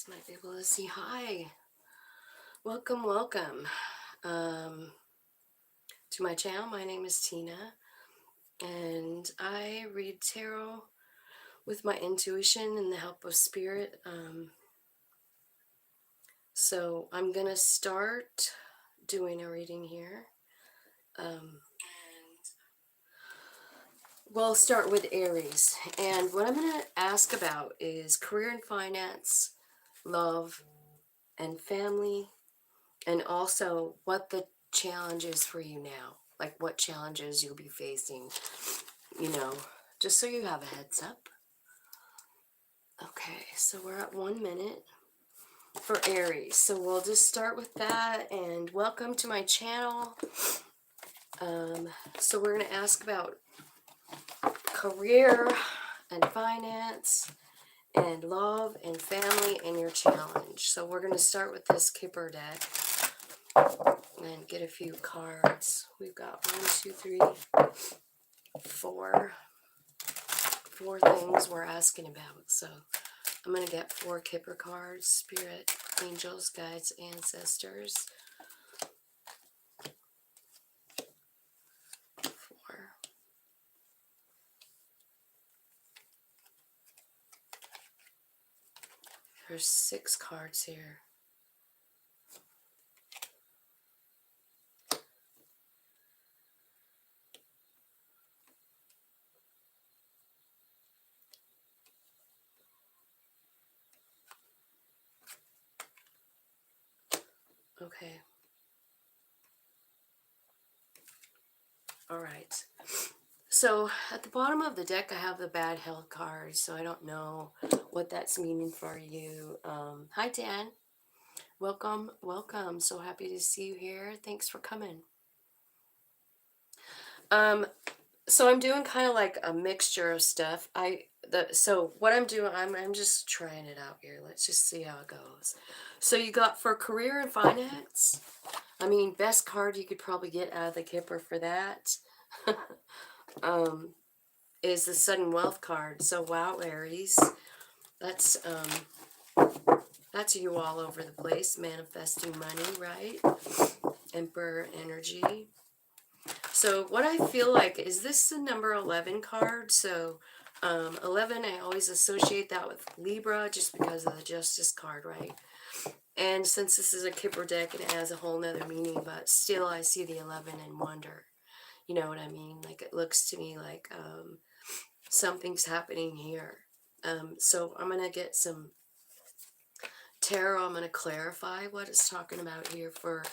Might be able to see. Hi, welcome um, to my channel. My name is Tina, and I read tarot with my intuition and the help of spirit. So I'm gonna start doing a reading here. We'll start with Aries, and what I'm gonna ask about is career and finance, love and family, and also what the challenge is for you now, like what challenges you'll be facing, you know, just so you have a heads up. Okay, so we're at 1 minute for Aries, so we'll just start with that. And welcome to my channel. So we're going to ask about career and finance and love and family and your challenge. So we're going to start with this Kipper deck and get a few cards. We've got 1, 2, 3, 4 things we're asking about. So I'm going to get 4 Kipper cards: spirit, angels, guides, ancestors. 4. There's 6 cards here. Okay. All right. So at the bottom of the deck, I have the bad health card, so I don't know what that's meaning for you. Hi, Dan. Welcome. So happy to see you here. Thanks for coming. So I'm doing kind of like a mixture of stuff. So what I'm doing, I'm just trying it out here. Let's just see how it goes. So you got for career and finance. I mean, best card you could probably get out of the Kipper for that is the sudden wealth card. So wow, Aries, that's you all over the place, manifesting money, right? Emperor energy. So what I feel like is this the number 11 card. So 11, I always associate that with Libra just because of the Justice card, right? And since this is a Kipper deck, it has a whole nother meaning, but still I see the 11 and wonder. You know what I mean? Like it looks to me like something's happening here. So I'm going to get some tarot. I'm going to clarify what it's talking about here for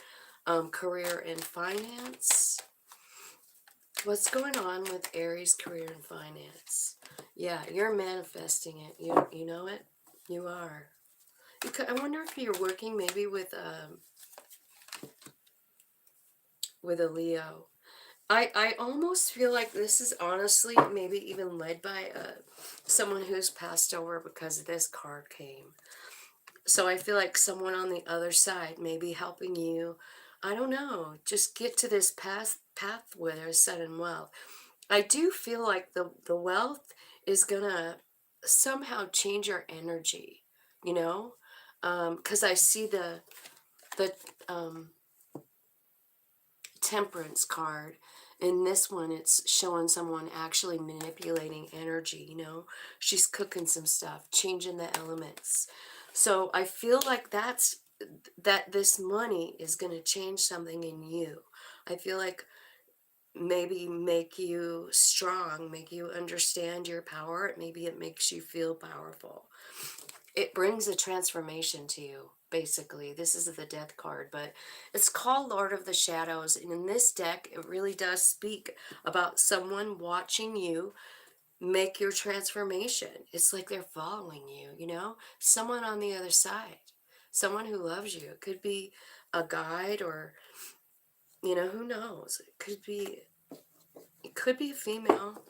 career and finance. What's going on with Aries career and finance? Yeah, you're manifesting it. You know it? You are. I wonder if you're working maybe with a Leo. I almost feel like this is honestly maybe even led by someone who's passed over because this card came. So I feel like someone on the other side may be helping you. I don't know. Just get to this path where there's sudden wealth. I do feel like the wealth is gonna somehow change your energy, you know, because I see the temperance card. In this one, it's showing someone actually manipulating energy, you know. She's cooking some stuff, changing the elements. So I feel like that this money is going to change something in you. I feel like maybe make you strong, make you understand your power. Maybe it makes you feel powerful. It brings a transformation to you, basically. This is the death card, but it's called Lord of the Shadows. And in this deck, it really does speak about someone watching you make your transformation. It's like they're following you, you know? Someone on the other side. Someone who loves you. It could be a guide or, you know, who knows? It could be a female.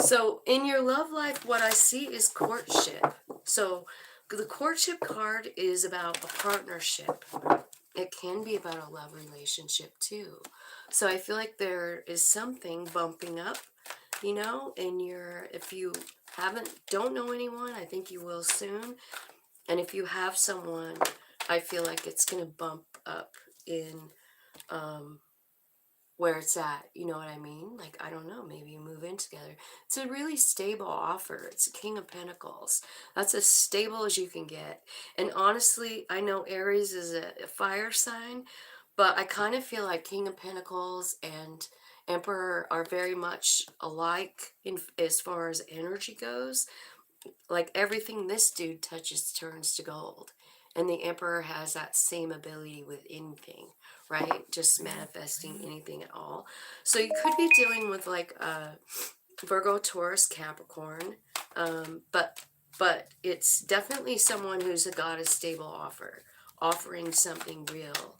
So in your love life, what I see is courtship. So the courtship card is about a partnership. It can be about a love relationship too. So I feel like there is something bumping up, you know, in your, if you don't know anyone, I think you will soon. And if you have someone, I feel like it's going to bump up in um, where it's at. You know what I mean? Like, I don't know, maybe you move in together. It's a really stable offer. It's a King of Pentacles. That's as stable as you can get. And honestly, I know Aries is a fire sign, but I kind of feel like King of Pentacles and Emperor are very much alike as far as energy goes. Like everything this dude touches turns to gold. And the Emperor has that same ability with anything, right? Just manifesting anything at all. So you could be dealing with like Virgo, Taurus, Capricorn, but it's definitely someone who's got a stable offer, offering something real.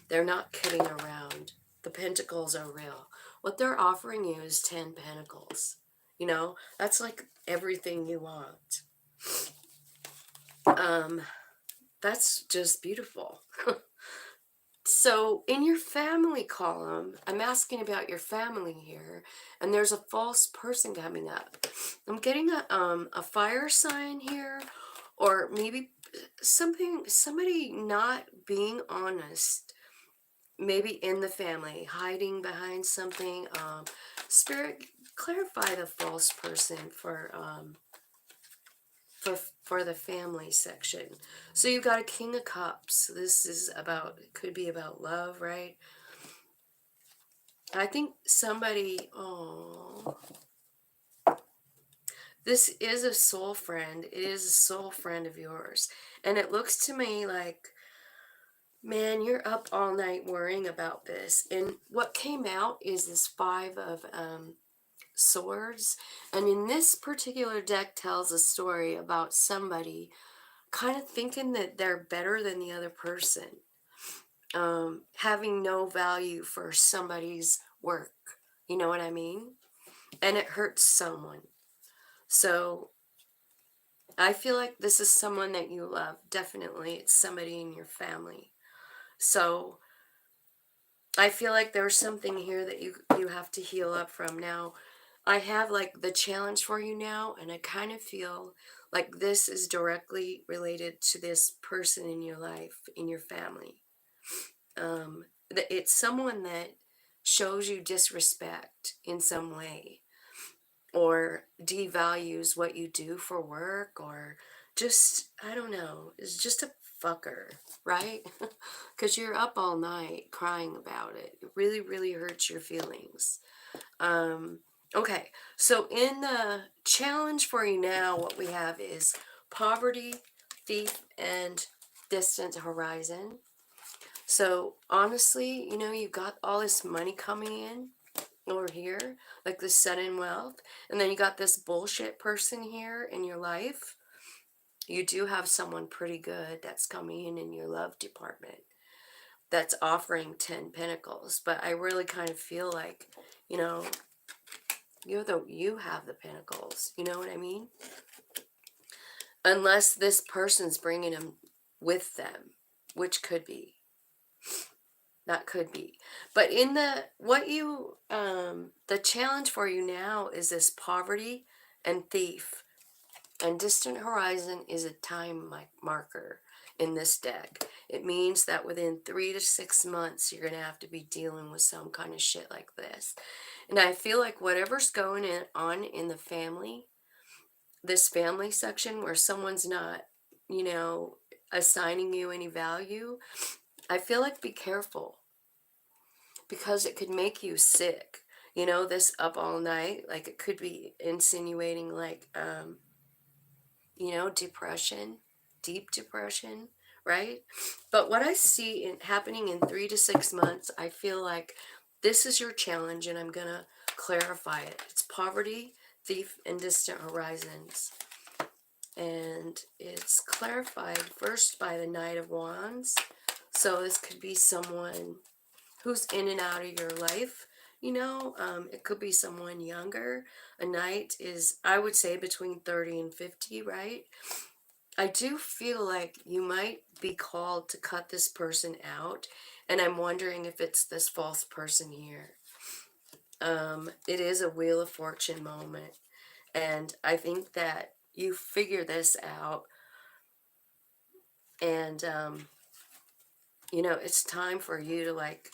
They're not kidding around. The Pentacles are real. What they're offering you is 10 Pentacles. You know, that's like everything you want. That's just beautiful. So in your family column, I'm asking about your family here, and there's a false person coming up. I'm getting a fire sign here, or maybe somebody not being honest, maybe in the family, hiding behind something. Spirit, clarify the false person for the family section. So you've got a King of Cups. This is about, it could be about love, right? I think somebody, oh, this is a soul friend. It is a soul friend of yours. And it looks to me like, man, you're up all night worrying about this. And what came out is this Five of Swords. And in this particular deck tells a story about somebody kind of thinking that they're better than the other person, having no value for somebody's work. You know what I mean? And it hurts someone. So I feel like this is someone that you love. Definitely, it's somebody in your family. So I feel like there's something here that you have to heal up from. Now, I have like the challenge for you now, and I kind of feel like this is directly related to this person in your life, in your family. It's someone that shows you disrespect in some way, or devalues what you do for work, or just, I don't know, is just a fucker, right? Because you're up all night crying about it. It really, really hurts your feelings. Okay, so in the challenge for you now, what we have is poverty, thief, and distant horizon. So honestly, you know, you got all this money coming in over here, like this sudden wealth, and then you got this bullshit person here in your life. You do have someone pretty good that's coming in your love department that's offering 10 pentacles, but I really kind of feel like, you know, you have the pentacles, you know what I mean? Unless this person's bringing them with them, which could be. That could be. But in the challenge for you now is this poverty and thief. And distant horizon is a time marker in this deck. It means that within 3 to 6 months, you're going to have to be dealing with some kind of shit like this. And I feel like whatever's going on in the family, this family section where someone's not, you know, assigning you any value, I feel like be careful, because it could make you sick. You know, this up all night, like it could be insinuating like, you know, depression, deep depression, right? But what I see happening in 3 to 6 months, I feel like this is your challenge, and I'm going to clarify it. It's poverty, thief, and distant horizons. And it's clarified first by the Knight of Wands. So this could be someone who's in and out of your life. You know, it could be someone younger. A knight is, I would say, between 30 and 50, right? I do feel like you might be called to cut this person out, and I'm wondering if it's this false person here. It is a Wheel of Fortune moment, And I think that you figure this out, and you know, it's time for you to like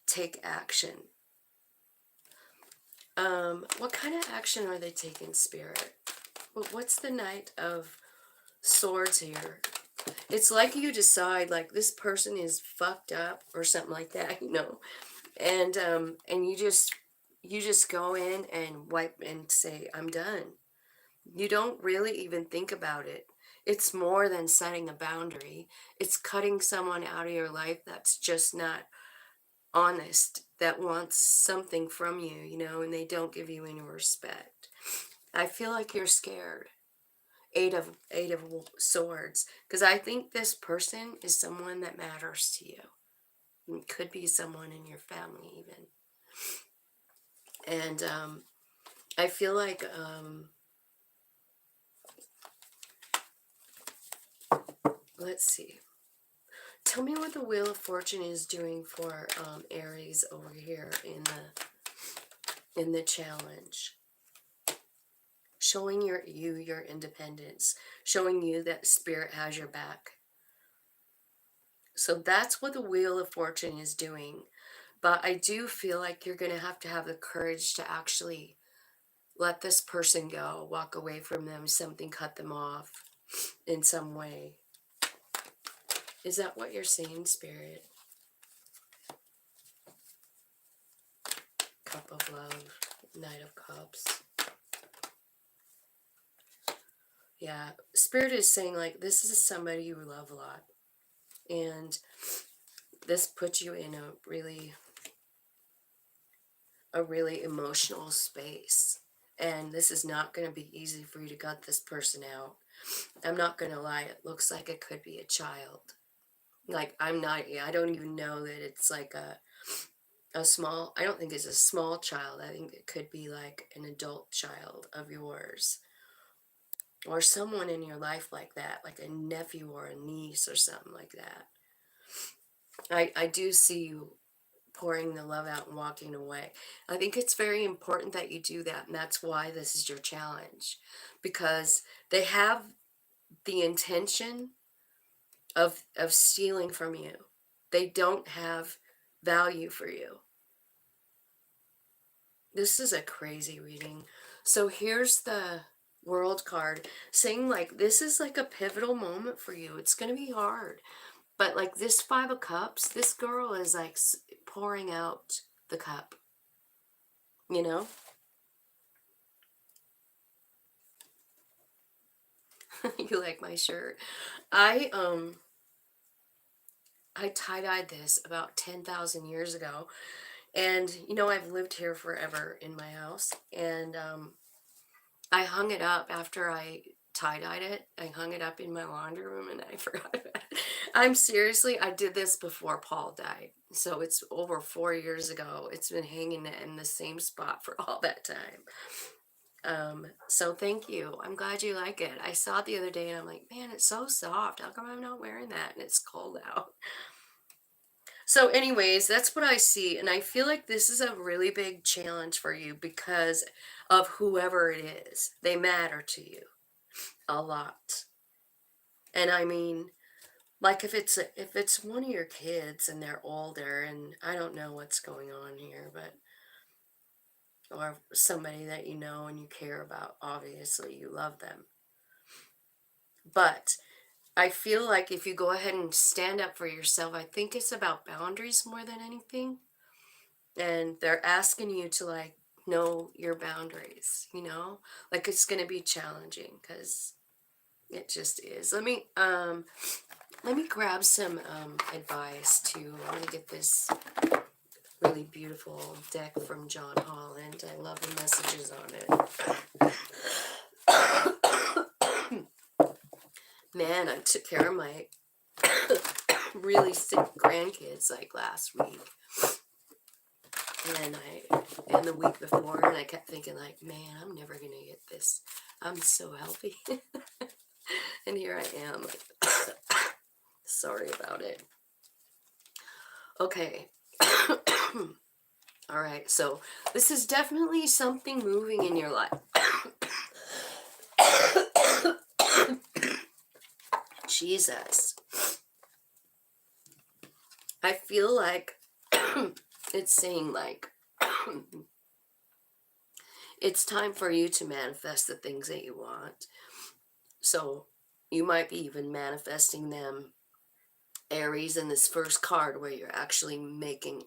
take action. What kind of action are they taking, Spirit? What's the Knight of Swords here? It's like you decide like this person is fucked up or something like that, you know. And you just go in and wipe and say, I'm done. You don't really even think about it. It's more than setting a boundary. It's cutting someone out of your life that's just not honest, that wants something from you, you know, and they don't give you any respect. I feel like you're scared. Eight of Swords, because I think this person is someone that matters to you. It could be someone in your family even. And I feel like let's see. Tell me what the Wheel of Fortune is doing for Aries over here in the challenge. Showing you your independence, showing you that Spirit has your back. So that's what the Wheel of Fortune is doing. But I do feel like you're going to have the courage to actually let this person go, walk away from them, something cut them off in some way. Is that what you're saying, Spirit? Cup of Love, Knight of Cups. Yeah, Spirit is saying like this is somebody you love a lot. And this puts you in a really emotional space. And this is not going to be easy for you to gut this person out. I'm not going to lie, it looks like it could be a child. Like, I don't even know that it's like a small, I don't think it's a small child. I think it could be like an adult child of yours. Or someone in your life like that, like a nephew or a niece or something like that. I do see you pouring the love out and walking away. I think it's very important that you do that, and that's why this is your challenge. Because they have the intention of stealing from you. They don't have value for you. This is a crazy reading. So here's the World card saying like this is like a pivotal moment for you. It's going to be hard. But like this Five of Cups, this girl is like pouring out the cup. You know? You like my shirt. I tie-dyed this about 10,000 years ago. And you know, I've lived here forever in my house, and I hung it up after I tie-dyed it. I hung it up in my laundry room and I forgot about it. I did this before Paul died. So it's over 4 years ago. It's been hanging in the same spot for all that time. So thank you. I'm glad you like it. I saw it the other day and I'm like, man, it's so soft. How come I'm not wearing that? And it's cold out. So anyways, that's what I see. And I feel like this is a really big challenge for you because of whoever it is. They matter to you a lot. And I mean, like if it's one of your kids and they're older, and I don't know what's going on here, but or somebody that you know and you care about, obviously you love them. But I feel like if you go ahead and stand up for yourself, I think it's about boundaries more than anything. And they're asking you to like know your boundaries, you know? Like it's going to be challenging because it just is. Let me grab some advice too. I'm going to get this really beautiful deck from John Holland. I love the messages on it. Man, I took care of my really sick grandkids like last week. And the week before, and I kept thinking like, man, I'm never going to get this. I'm so healthy. And here I am. Like, sorry about it. Okay. All right, so this is definitely something moving in your life. Jesus. I feel like it's saying like it's time for you to manifest the things that you want. So you might be even manifesting them, Aries, in this first card where you're actually making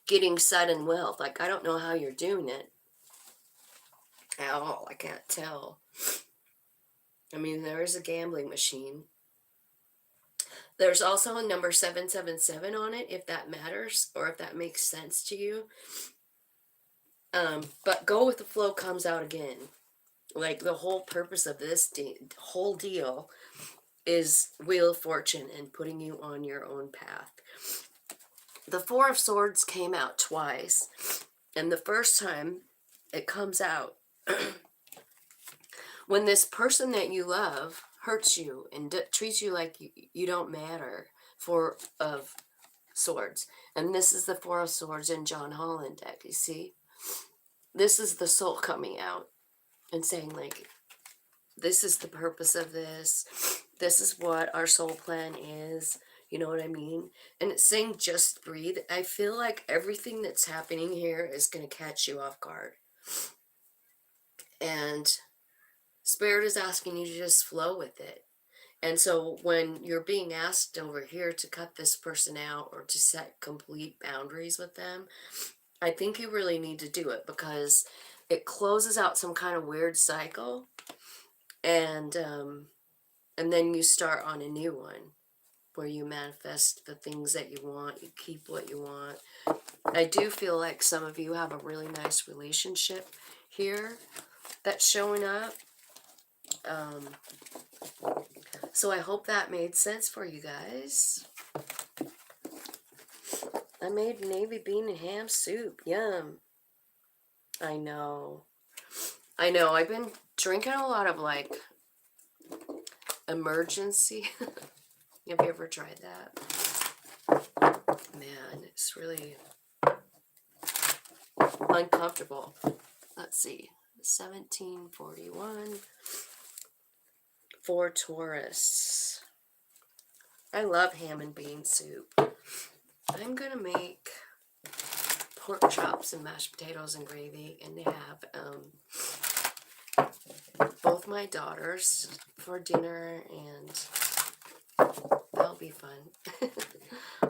getting sudden wealth. Like, I don't know how you're doing it at all. I can't tell. I mean, there is a gambling machine. There's also a number 777 on it, if that matters or if that makes sense to you. But go with the flow comes out again. Like, the whole purpose of this whole deal is Wheel of Fortune and putting you on your own path. The Four of Swords came out twice, and the first time it comes out when this person that you love hurts you and treats you like you don't matter. Four of Swords. And this is the Four of Swords in John Holland deck, you see? This is the soul coming out and saying, like, this is the purpose of this. This is what our soul plan is. You know what I mean? And it's saying just breathe. I feel like everything that's happening here is going to catch you off guard. And Spirit is asking you to just flow with it. And so when you're being asked over here to cut this person out or to set complete boundaries with them, I think you really need to do it because it closes out some kind of weird cycle. And then you start on a new one where you manifest the things that you want, you keep what you want. I do feel like some of you have a really nice relationship here that's showing up. So I hope that made sense for you guys. I made navy bean and ham soup. Yum. I know. I've been drinking a lot of, like, emergency. Have you ever tried that? Man, it's really uncomfortable. Let's see. 1741 for Taurus. I love ham and bean soup. I'm gonna make pork chops and mashed potatoes and gravy, and they have both my daughters for dinner, and that'll be fun.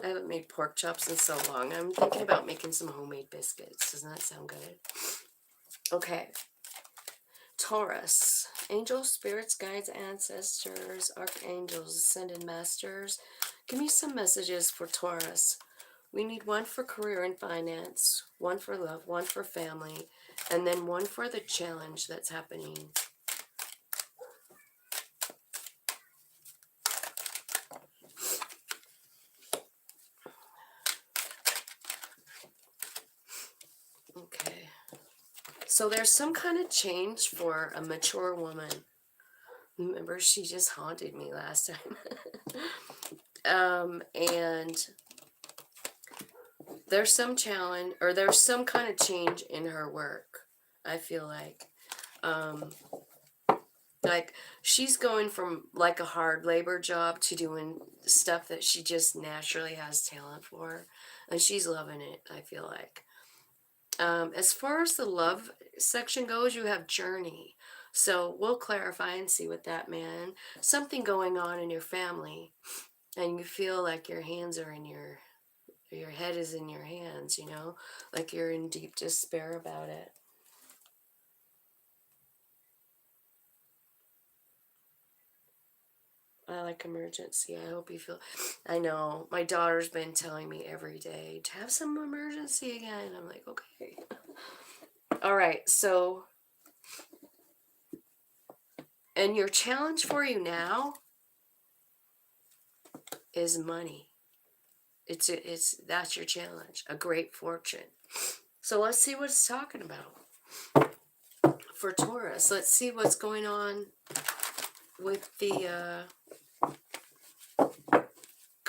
I haven't made pork chops in so long. I'm thinking about making some homemade biscuits. Doesn't that sound good? Okay. Taurus. Angels, spirits, guides, ancestors, archangels, ascended masters. Give me some messages for Taurus. We need one for career and finance, one for love, one for family, and then one for the challenge that's happening. Okay. So there's some kind of change for a mature woman. Remember, she just haunted me last time. And there's some challenge, or there's some kind of change in her work, I feel like. Like, she's going from, like, a hard labor job to doing stuff that she just naturally has talent for. And she's loving it, I feel like. As far as the love section goes, you have journey. So we'll clarify and see what that meant. Something going on in your family, and you feel like your hands are in your head is in your hands, you know? Like you're in deep despair about it. I like emergency. I hope you feel... I know. My daughter's been telling me every day to have some emergency again. I'm like, okay. All right, so... And your challenge for you now is money. That's your challenge. A great fortune. So let's see what it's talking about. For Taurus, let's see what's going on with the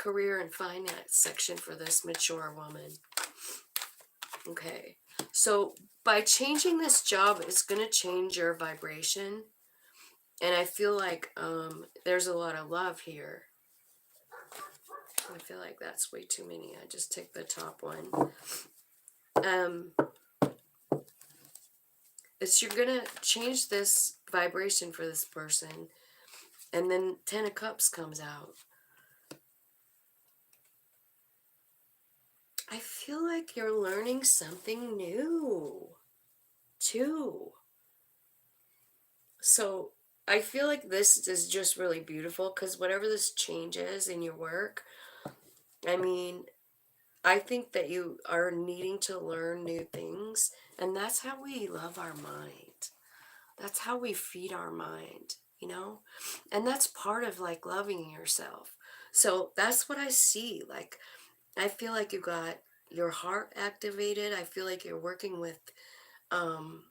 career and finance section for this mature woman. Okay. So by changing this job, it's going to change your vibration. And I feel like there's a lot of love here. I feel like that's way too many. I just take the top one. You're going to change this vibration for this person. And then 10 of Cups comes out. I feel like you're learning something new, too. So I feel like this is just really beautiful because whatever this change is in your work, I mean, I think that you are needing to learn new things, and that's how we love our mind. That's how we feed our mind, you know? And that's part of like loving yourself. So that's what I see. Like, I feel like you got your heart activated. I feel like you're working with um,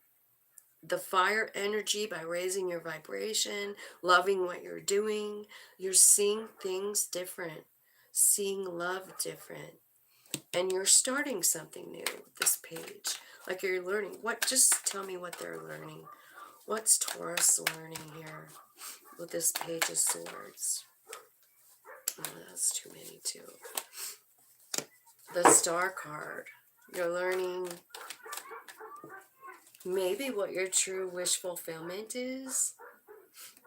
the fire energy by raising your vibration, loving what you're doing. You're seeing things different, seeing love different. And you're starting something new with this page. Like you're learning. Just tell me what they're learning. What's Taurus learning here with this Page of Swords? Oh, that's too many too. The Star card. You're learning maybe what your true wish fulfillment is.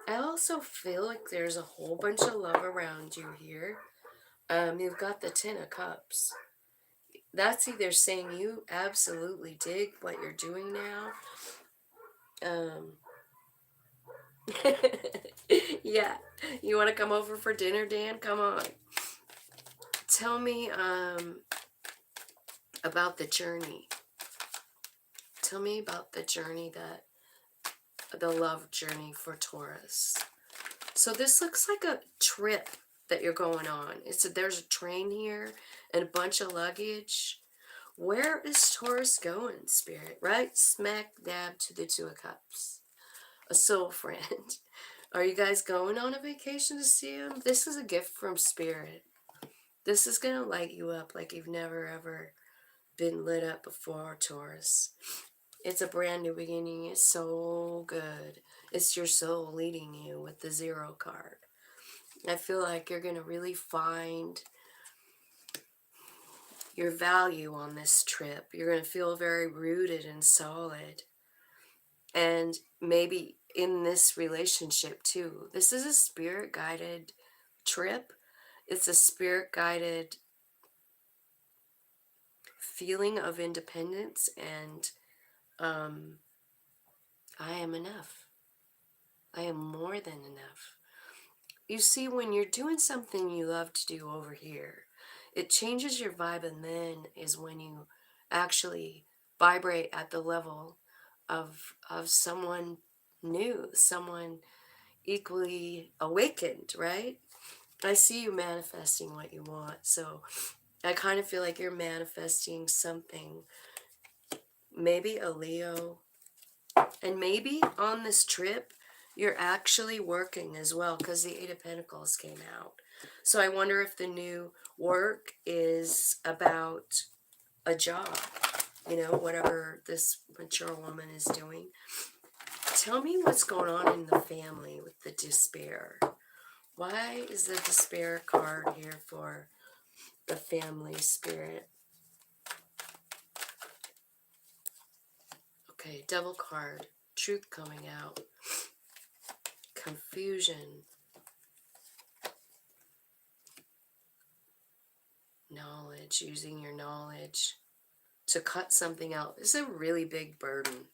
I also feel like there's a whole bunch of love around you here. You've got the Ten of Cups. That's either saying you absolutely dig what you're doing now. Yeah. You want to come over for dinner, Dan? Come on. Tell me about the journey. Tell me about the journey the love journey for Taurus. So this looks like a trip that you're going on. There's a train here and a bunch of luggage. Where is Taurus going, Spirit? Right smack dab to the Two of Cups. A soul friend. Are you guys going on a vacation to see him? This is a gift from Spirit. This is going to light you up like you've never ever been lit up before, Taurus. It's a brand new beginning. It's so good. It's your soul leading you with the Zero card. I feel like you're going to really find your value on this trip. You're going to feel very rooted and solid. And maybe in this relationship too. This is a spirit-guided trip. It's a spirit-guided feeling of independence and I am enough. I am more than enough. You see, when you're doing something you love to do over here, it changes your vibe, and then is when you actually vibrate at the level of someone new, someone equally awakened, right? I see you manifesting what you want, so I kind of feel like you're manifesting something, maybe a Leo, and maybe on this trip you're actually working as well because the Eight of Pentacles came out. So I wonder if the new work is about a job, you know, whatever this mature woman is doing. Tell me what's going on in the family with the despair. Why is the despair card here for the family, Spirit? Okay, Devil card. Truth coming out. Confusion. Knowledge. Using your knowledge to cut something out. This is a really big burden,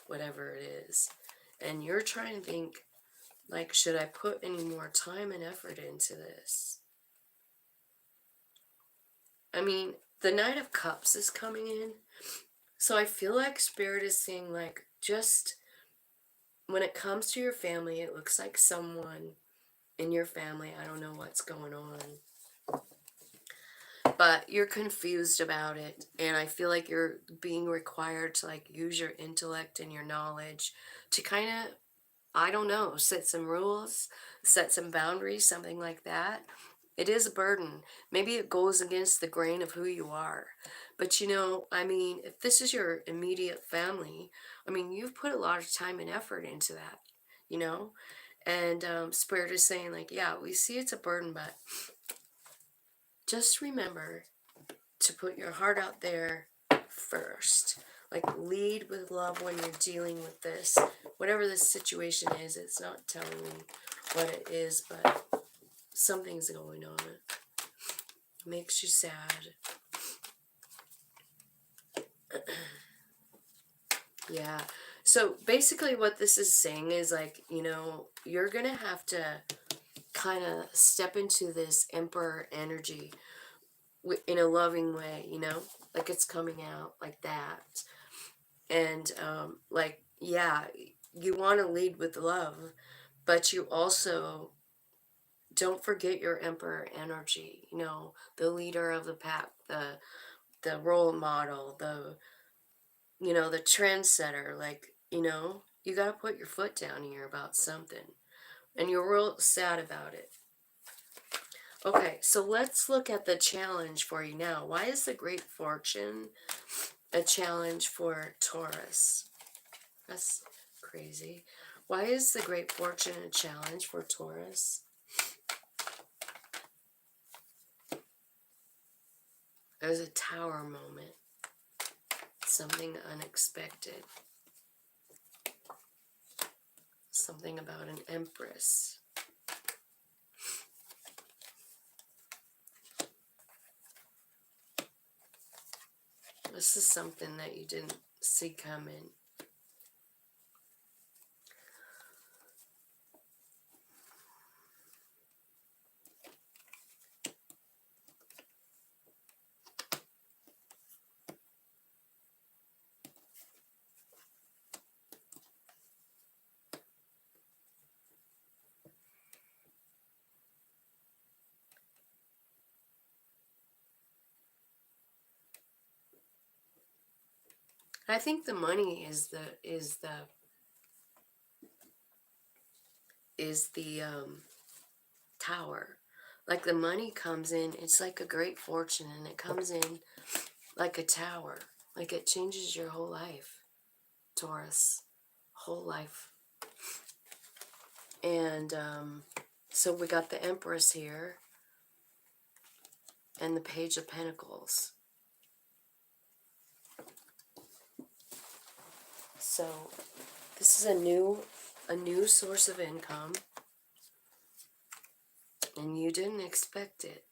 whatever it is. And you're trying to think, like, should I put any more time and effort into this? I mean, the Knight of Cups is coming in. So I feel like Spirit is saying, like, just when it comes to your family, it looks like someone in your family, I don't know what's going on, but you're confused about it. And I feel like you're being required to, like, use your intellect and your knowledge to kind of, I don't know, set some rules, set some boundaries, something like that. It is a burden. Maybe it goes against the grain of who you are. But you know, I mean, if this is your immediate family, I mean, you've put a lot of time and effort into that, you know? And Spirit is saying, like, yeah, we see it's a burden, but just remember to put your heart out there first. Like, lead with love when you're dealing with this. Whatever this situation is, it's not telling me what it is, but something's going on. It makes you sad. Yeah. So basically what this is saying is, like, you know, you're going to have to kind of step into this Emperor energy in a loving way, you know? Like, it's coming out like that. And like, yeah, you want to lead with love, but you also don't forget your Emperor energy, you know, the leader of the pack, the role model, the, you know, the trendsetter. Like, you know, you got to put your foot down here about something, and you're real sad about it. Okay, so let's look at the challenge for you now. Why is the Great Fortune a challenge for Taurus? That's crazy. Why is the Great Fortune a challenge for Taurus? There's a Tower moment. Something unexpected. Something about an Empress. This is something that you didn't see coming. I think the money is the Tower. Like, the money comes in, it's like a Great Fortune, and it comes in like a tower. Like, it changes your whole life, Taurus. Whole life. And so we got the Empress here and the Page of Pentacles. So this is a new source of income, and you didn't expect it.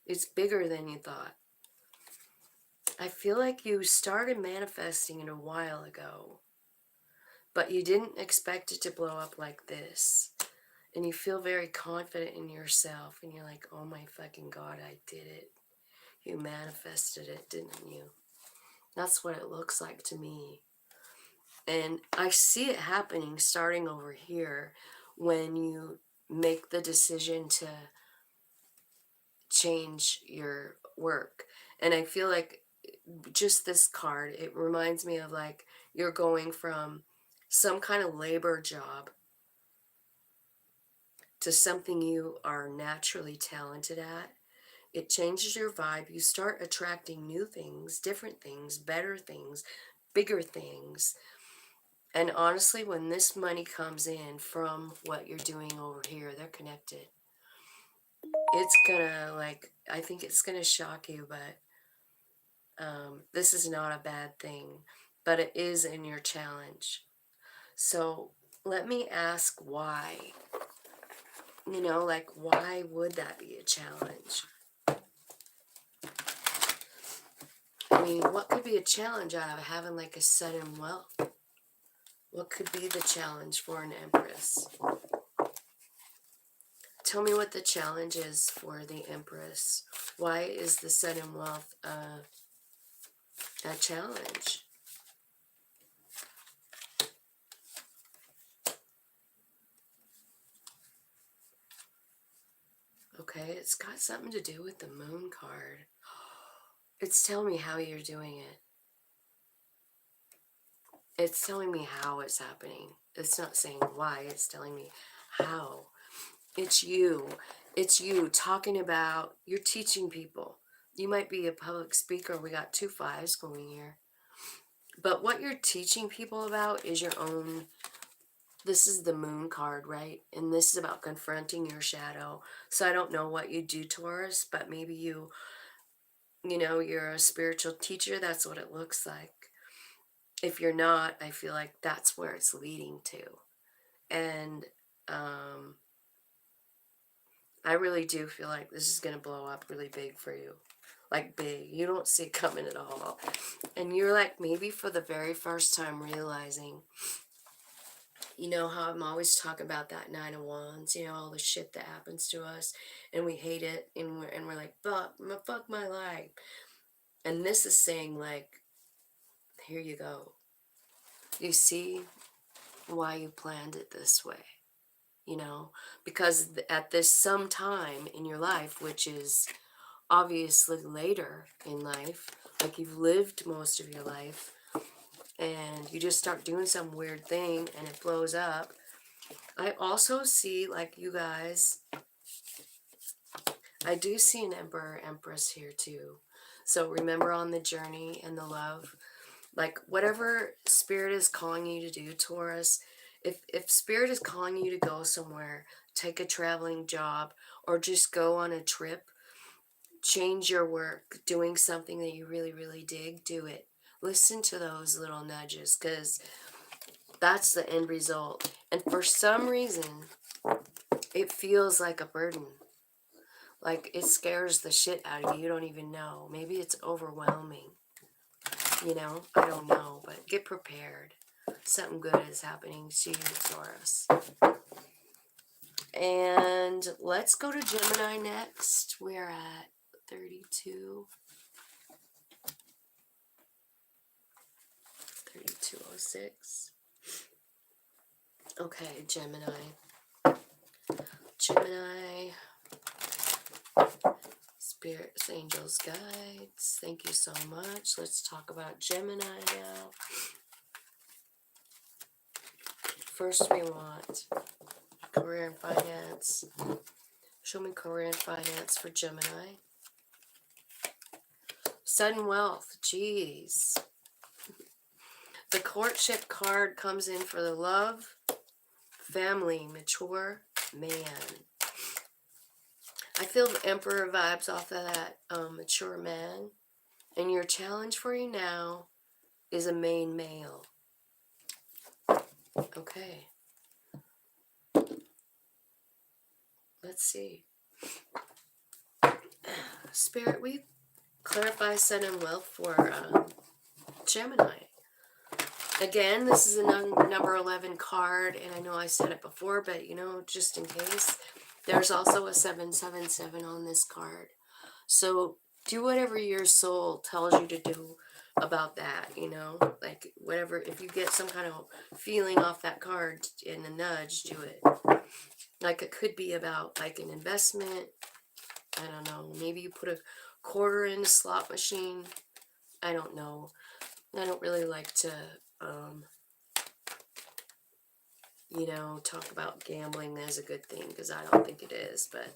It's bigger than you thought. I feel like you started manifesting it a while ago, but you didn't expect it to blow up like this. And you feel very confident in yourself, and you're like, oh my fucking God, I did it. You manifested it, didn't you? That's what it looks like to me. And I see it happening starting over here when you make the decision to change your work. And I feel like just this card, it reminds me of, like, you're going from some kind of labor job to something you are naturally talented at. It changes your vibe. You start attracting new things, different things, better things, bigger things. And honestly, when this money comes in from what you're doing over here, they're connected. It's gonna, like, I think it's gonna shock you, but this is not a bad thing, but it is in your challenge. So let me ask why. You know, like, why would that be a challenge? I mean, what could be a challenge out of having, like, a sudden wealth? What could be the challenge for an Empress? Tell me what the challenge is for the Empress. Why is the sudden wealth a challenge? Okay, it's got something to do with the Moon card. It's telling me how you're doing it. It's telling me how it's happening. It's not saying why, it's telling me how. It's you. It's you talking about, you're teaching people. You might be a public speaker. We got 2 5s going here. But what you're teaching people about is your own. This is the moon card, right? And this is about confronting your shadow. So I don't know what you do, Taurus, but maybe you're a spiritual teacher. That's what it looks like. If you're not, I feel like that's where it's leading to. And I really do feel like this is going to blow up really big for you. Like big. You don't see it coming at all. And you're like maybe for the very first time realizing, you know how I'm always talking about that 9 of Wands, all the shit that happens to us and we hate it and we're like, fuck my life. And this is saying like, here you go. You see why you planned it this way, because at this some time in your life, which is obviously later in life, like you've lived most of your life and you just start doing some weird thing and it blows up. I also see, like, you guys, I do see an Emperor, Empress here too. So remember, on the journey and the love, like whatever Spirit is calling you to do, Taurus, if Spirit is calling you to go somewhere, take a traveling job, or just go on a trip, change your work, doing something that you really, really dig, do it. Listen to those little nudges, because that's the end result. And for some reason, it feels like a burden. Like it scares the shit out of you. You don't even know. Maybe it's overwhelming. I don't know. But get prepared. Something good is happening to you, Taurus. And let's go to Gemini next. We're at 32. 3206. Okay, Gemini. Gemini. Spirits, angels, guides. Thank you so much. Let's talk about Gemini now. First, we want career and finance. Show me career and finance for Gemini. Sudden wealth. Jeez. The courtship card comes in for the love, family, mature man. I feel the Emperor vibes off of that mature man. And your challenge for you now is a main male. Okay. Let's see. Spirit, we clarify sun and wealth for Gemini. Again, this is a number 11 card, and I know I said it before, but just in case, there's also a 777 on this card. So do whatever your soul tells you to do about that, like whatever. If you get some kind of feeling off that card in a nudge, do it. Like it could be about like an investment. I don't know. Maybe you put a quarter in a slot machine. I don't know. I don't really like to, talk about gambling as a good thing, because I don't think it is, but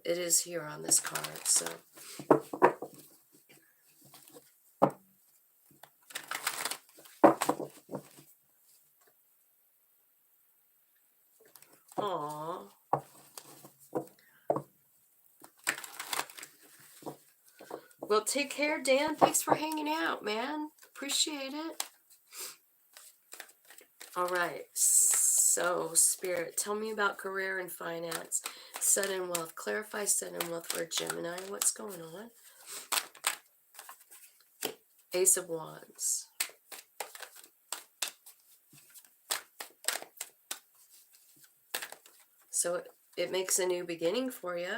it is here on this card, so. Aww. Well, take care, Dan. Thanks for hanging out, man. Appreciate it. All right. So, Spirit, tell me about career and finance. Sudden wealth. Clarify sudden wealth for Gemini. What's going on? Ace of Wands. So it makes a new beginning for you.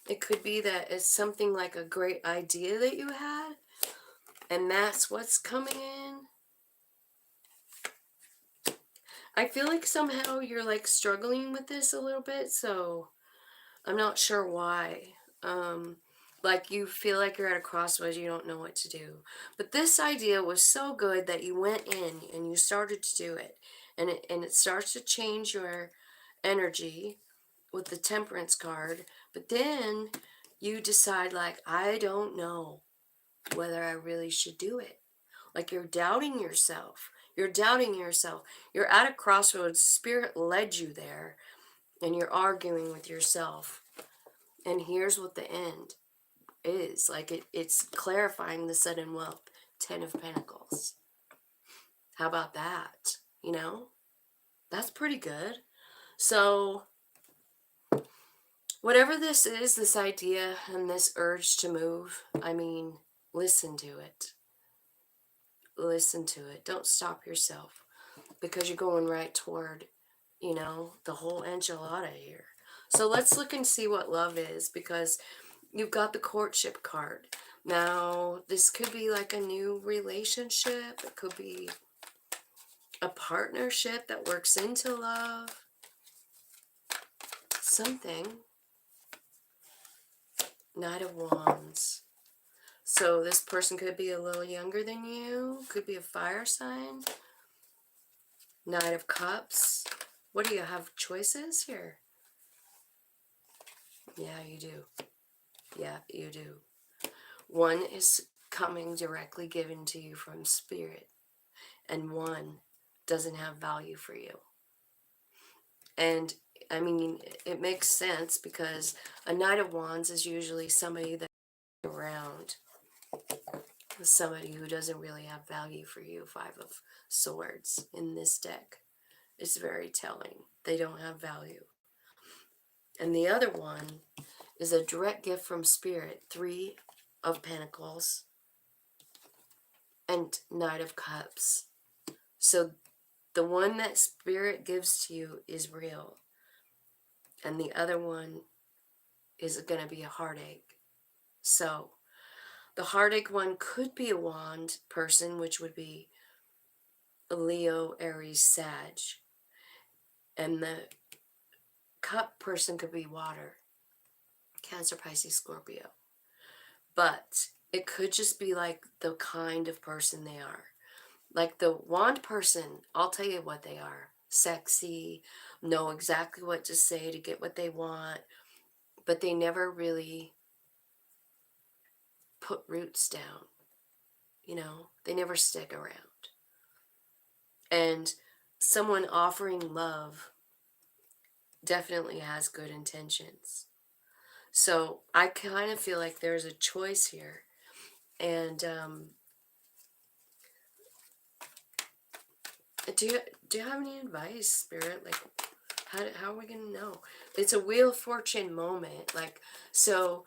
It could be that it's something like a great idea that you had, and that's what's coming in. I feel like somehow you're like struggling with this a little bit, so I'm not sure why. Like you feel like you're at a crossroads, you don't know what to do. But this idea was so good that you went in and you started to do it. And it starts to change your energy, with the Temperance card, but then you decide, like, I don't know whether I really should do it. Like, you're doubting yourself. You're doubting yourself. You're at a crossroads. Spirit led you there, and you're arguing with yourself. And here's what the end is. Like, it's clarifying the sudden wealth. 10 of Pentacles. How about that? You know? That's pretty good. So, whatever this is, this idea and this urge to move, I mean, listen to it. Listen to it. Don't stop yourself, because you're going right toward, you know, the whole enchilada here. So let's look and see what love is, because you've got the courtship card. Now, this could be like a new relationship. It could be a partnership that works into love. Something. Knight of Wands. So this person could be a little younger than you. Could be a fire sign. Knight of Cups. What do you have choices here? Yeah, you do. Yeah, you do. One is coming directly given to you from Spirit, and one doesn't have value for you. And I mean, it makes sense, because a Knight of Wands is usually somebody that's around, somebody who doesn't really have value for you. Five of Swords in this deck. It's very telling. They don't have value. And the other one is a direct gift from Spirit. 3 of Pentacles and Knight of Cups. So the one that Spirit gives to you is real. And the other one is going to be a heartache. So the heartache one could be a wand person, which would be a Leo, Aries, Sag. And the cup person could be water, Cancer, Pisces, Scorpio. But it could just be like the kind of person they are. Like the wand person, I'll tell you what they are. Sexy, know exactly what to say to get what they want, but they never really put roots down. You know, they never stick around. And someone offering love definitely has good intentions. So I kind of feel like there's a choice here. And do you have any advice, Spirit? Like, how are we going to know? It's a Wheel of Fortune moment. Like, so,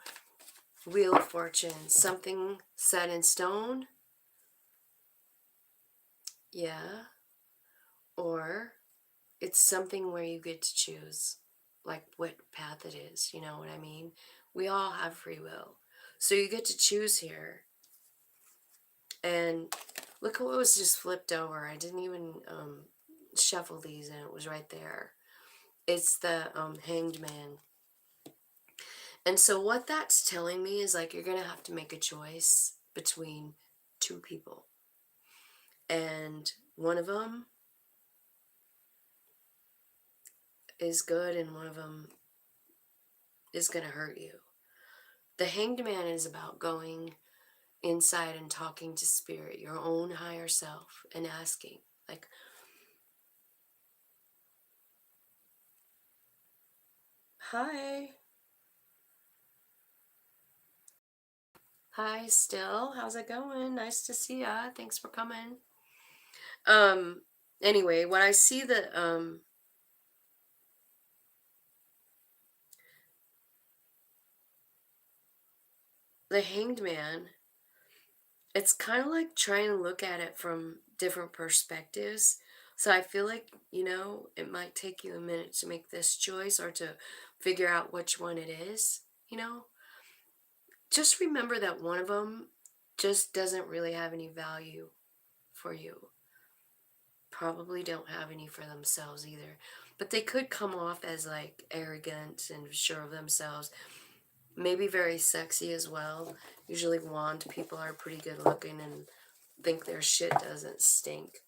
Wheel of Fortune, something set in stone? Yeah. Or it's something where you get to choose, like, what path it is. You know what I mean? We all have free will. So you get to choose here. And look at what was just flipped over. I didn't even shuffle these, and it was right there. It's the Hanged Man. And so what that's telling me is, like, you're going to have to make a choice between 2 people. And one of them is good, and one of them is going to hurt you. The Hanged Man is about going inside and talking to Spirit, your own higher self, and asking, like, hi. Hi, Still. How's it going? Nice to see ya. Thanks for coming. Anyway, when I see the Hanged Man, it's kind of like trying to look at it from different perspectives. So I feel like, you know, it might take you a minute to make this choice, or to figure out which one it is, you know. Just remember that one of them just doesn't really have any value for you. Probably don't have any for themselves either. But they could come off as, like, arrogant and sure of themselves. Maybe very sexy as well. Usually wand people are pretty good looking and think their shit doesn't stink.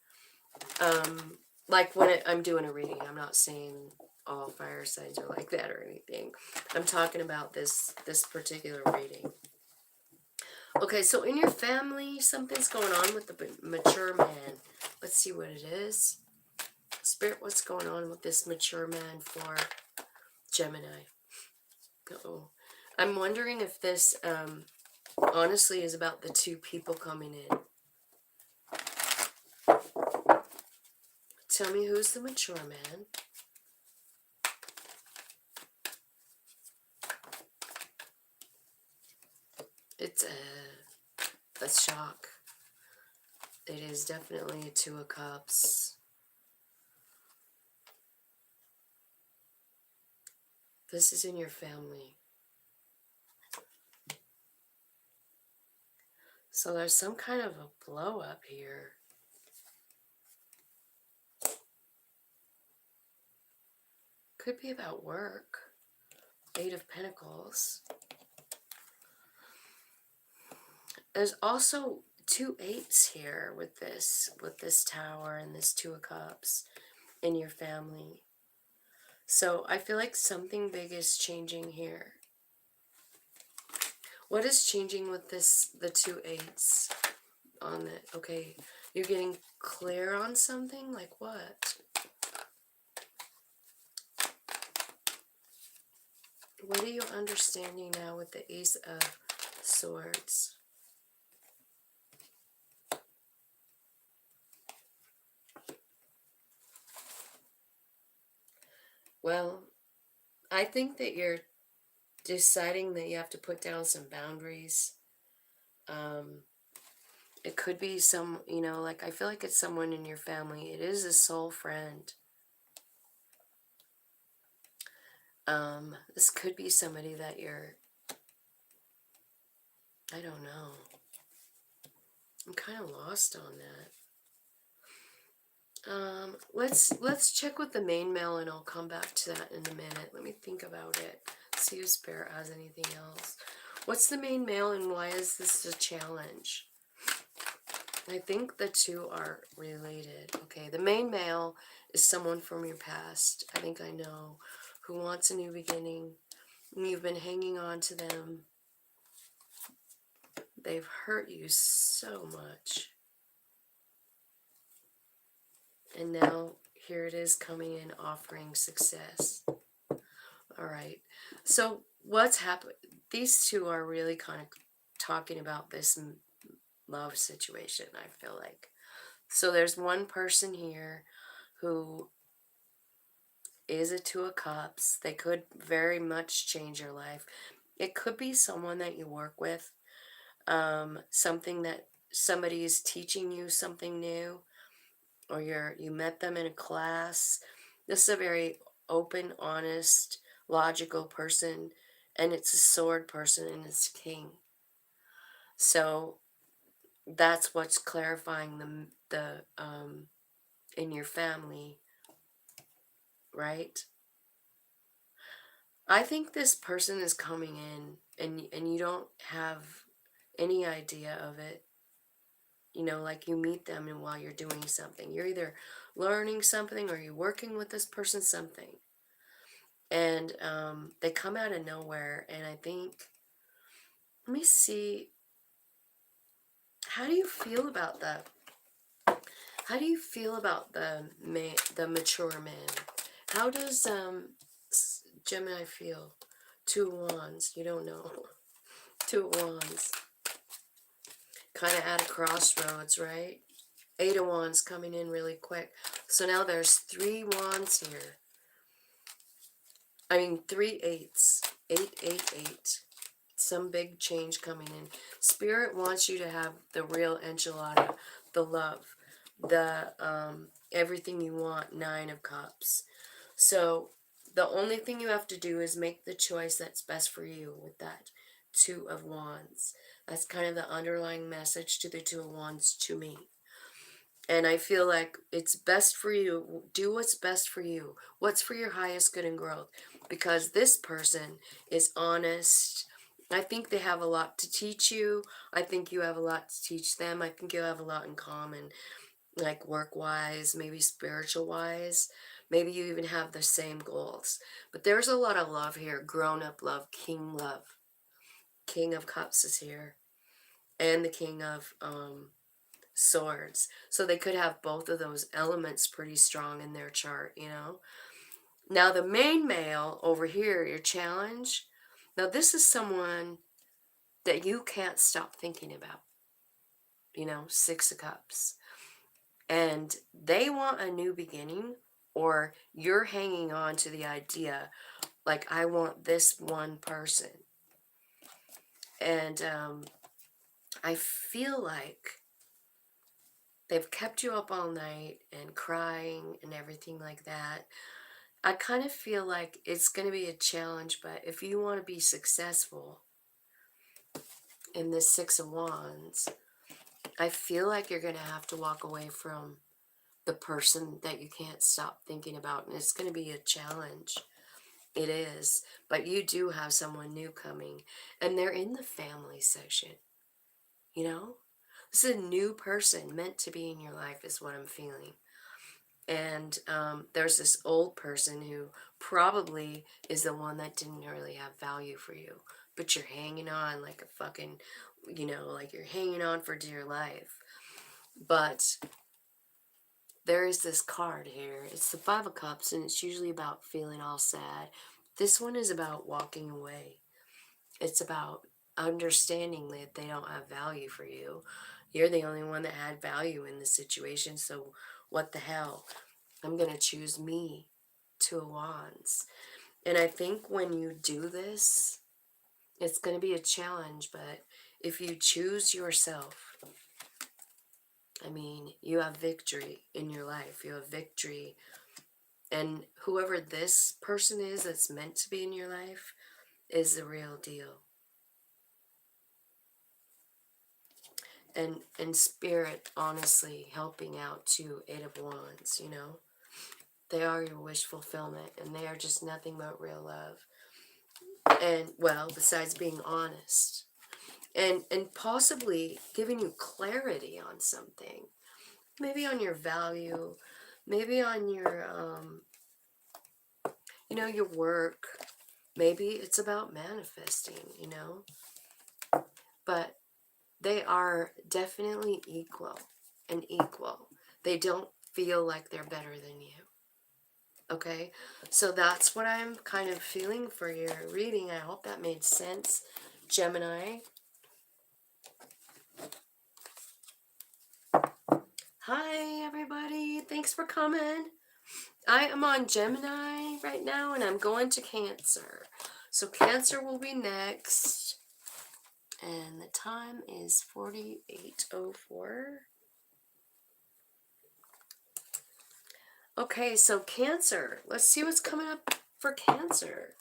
like when I'm doing a reading, I'm not saying all fire signs are like that or anything. I'm talking about this particular reading. Okay, so in your family, something's going on with the mature man. Let's see what it is. Spirit, what's going on with this mature man for Gemini? Uh-oh. I'm wondering if this honestly is about the two people coming in. Tell me who's the mature man. It's a shock. It is definitely a Two of Cups. This is in your family. So there's some kind of a blow up here. Could be about work. Eight of Pentacles. There's also two eights here with this Tower and this Two of Cups in your family. So I feel like something big is changing here. What is changing with the two eights on it? Okay, you're getting clear on something? Like what? What are you understanding now with the Ace of Swords? Well, I think that you're deciding that you have to put down some boundaries. It could be some, like I feel like it's someone in your family. It is a soul friend. This could be somebody that I don't know. I'm kind of lost on that. Let's check with the main male and I'll come back to that in a minute. Let me think about it. See if Spirit has anything else. What's the main male and why is this a challenge? I think the two are related. Okay, the main male is someone from your past. I think I know. Who wants a new beginning. You've been hanging on to them. They've hurt you so much. And now here it is coming in offering success. All right. So what's happened? These two are really kind of talking about this love situation, I feel like. So there's one person here who is a Two of Cups. They could very much change your life. It could be someone that you work with. Something that somebody is teaching you something new. Or you met them in a class. This is a very open, honest, logical person. And it's a sword person and it's king. So that's what's clarifying the in your family, right? I think this person is coming in and you don't have any idea of it. Like you meet them and while you're doing something, you're either learning something or you're working with this person something. And they come out of nowhere. And I think, let me see, how do you feel about that? How do you feel about the mature man? How does Gemini feel? Two of Wands, you don't know. Two of Wands. Kind of at a crossroads, right? Eight of Wands coming in really quick. So now there's three Wands here. I mean, three eights. 888. Some big change coming in. Spirit wants you to have the real enchilada, the love, the everything you want, 9 of Cups. So the only thing you have to do is make the choice that's best for you with that 2 of Wands. That's kind of the underlying message to the 2 of Wands to me. And I feel like it's best for you. Do what's best for you. What's for your highest good and growth. Because this person is honest. I think they have a lot to teach you. I think you have a lot to teach them. I think you have a lot in common. like work-wise, maybe spiritual-wise. Maybe you even have the same goals. But there's a lot of love here, grown-up love, king love. King of Cups is here. And the King of Swords. So they could have both of those elements pretty strong in their chart, you know. Now the main male over here, your challenge. Now this is someone that you can't stop thinking about. You know, Six of Cups. And they want a new beginning, or you're hanging on to the idea, like, I want this one person. And I feel like they've kept you up all night and crying and everything like that. I kind of feel like it's going to be a challenge, but if you want to be successful in this Six of Wands, I feel like you're going to have to walk away from the person that you can't stop thinking about, and it's going to be a challenge. It is, but you do have someone new coming, and they're in the family section, you know? This is a new person meant to be in your life is what I'm feeling. And there's this old person who probably is the one that didn't really have value for you, but you're hanging on like a fucking, you know, like you're hanging on for dear life. But there is this card here. It's the Five of Cups, and it's usually about feeling all sad. This one is about walking away. It's about understanding that they don't have value for you. You're the only one that had value in this situation, so what the hell? I'm going to choose me. Two of Wands. And I think when you do this, it's going to be a challenge, but if you choose yourself, I mean, you have victory in your life. You have victory. And whoever this person is that's meant to be in your life is the real deal. And spirit, honestly, helping out to Eight of Wands, you know. They are your wish fulfillment, and they are just nothing but real love. And, well, besides being honest. And possibly giving you clarity on something. Maybe on your value. Maybe on your, you know, your work. Maybe it's about manifesting, you know. But they are definitely equal and equal. They don't feel like they're better than you. Okay? So that's what I'm kind of feeling for your reading. I hope that made sense, Gemini. Hi, everybody. Thanks for coming. I am on Gemini right now, and I'm going to Cancer. So Cancer will be next. And the time is 48:04. Okay, so Cancer. Let's see what's coming up for Cancer.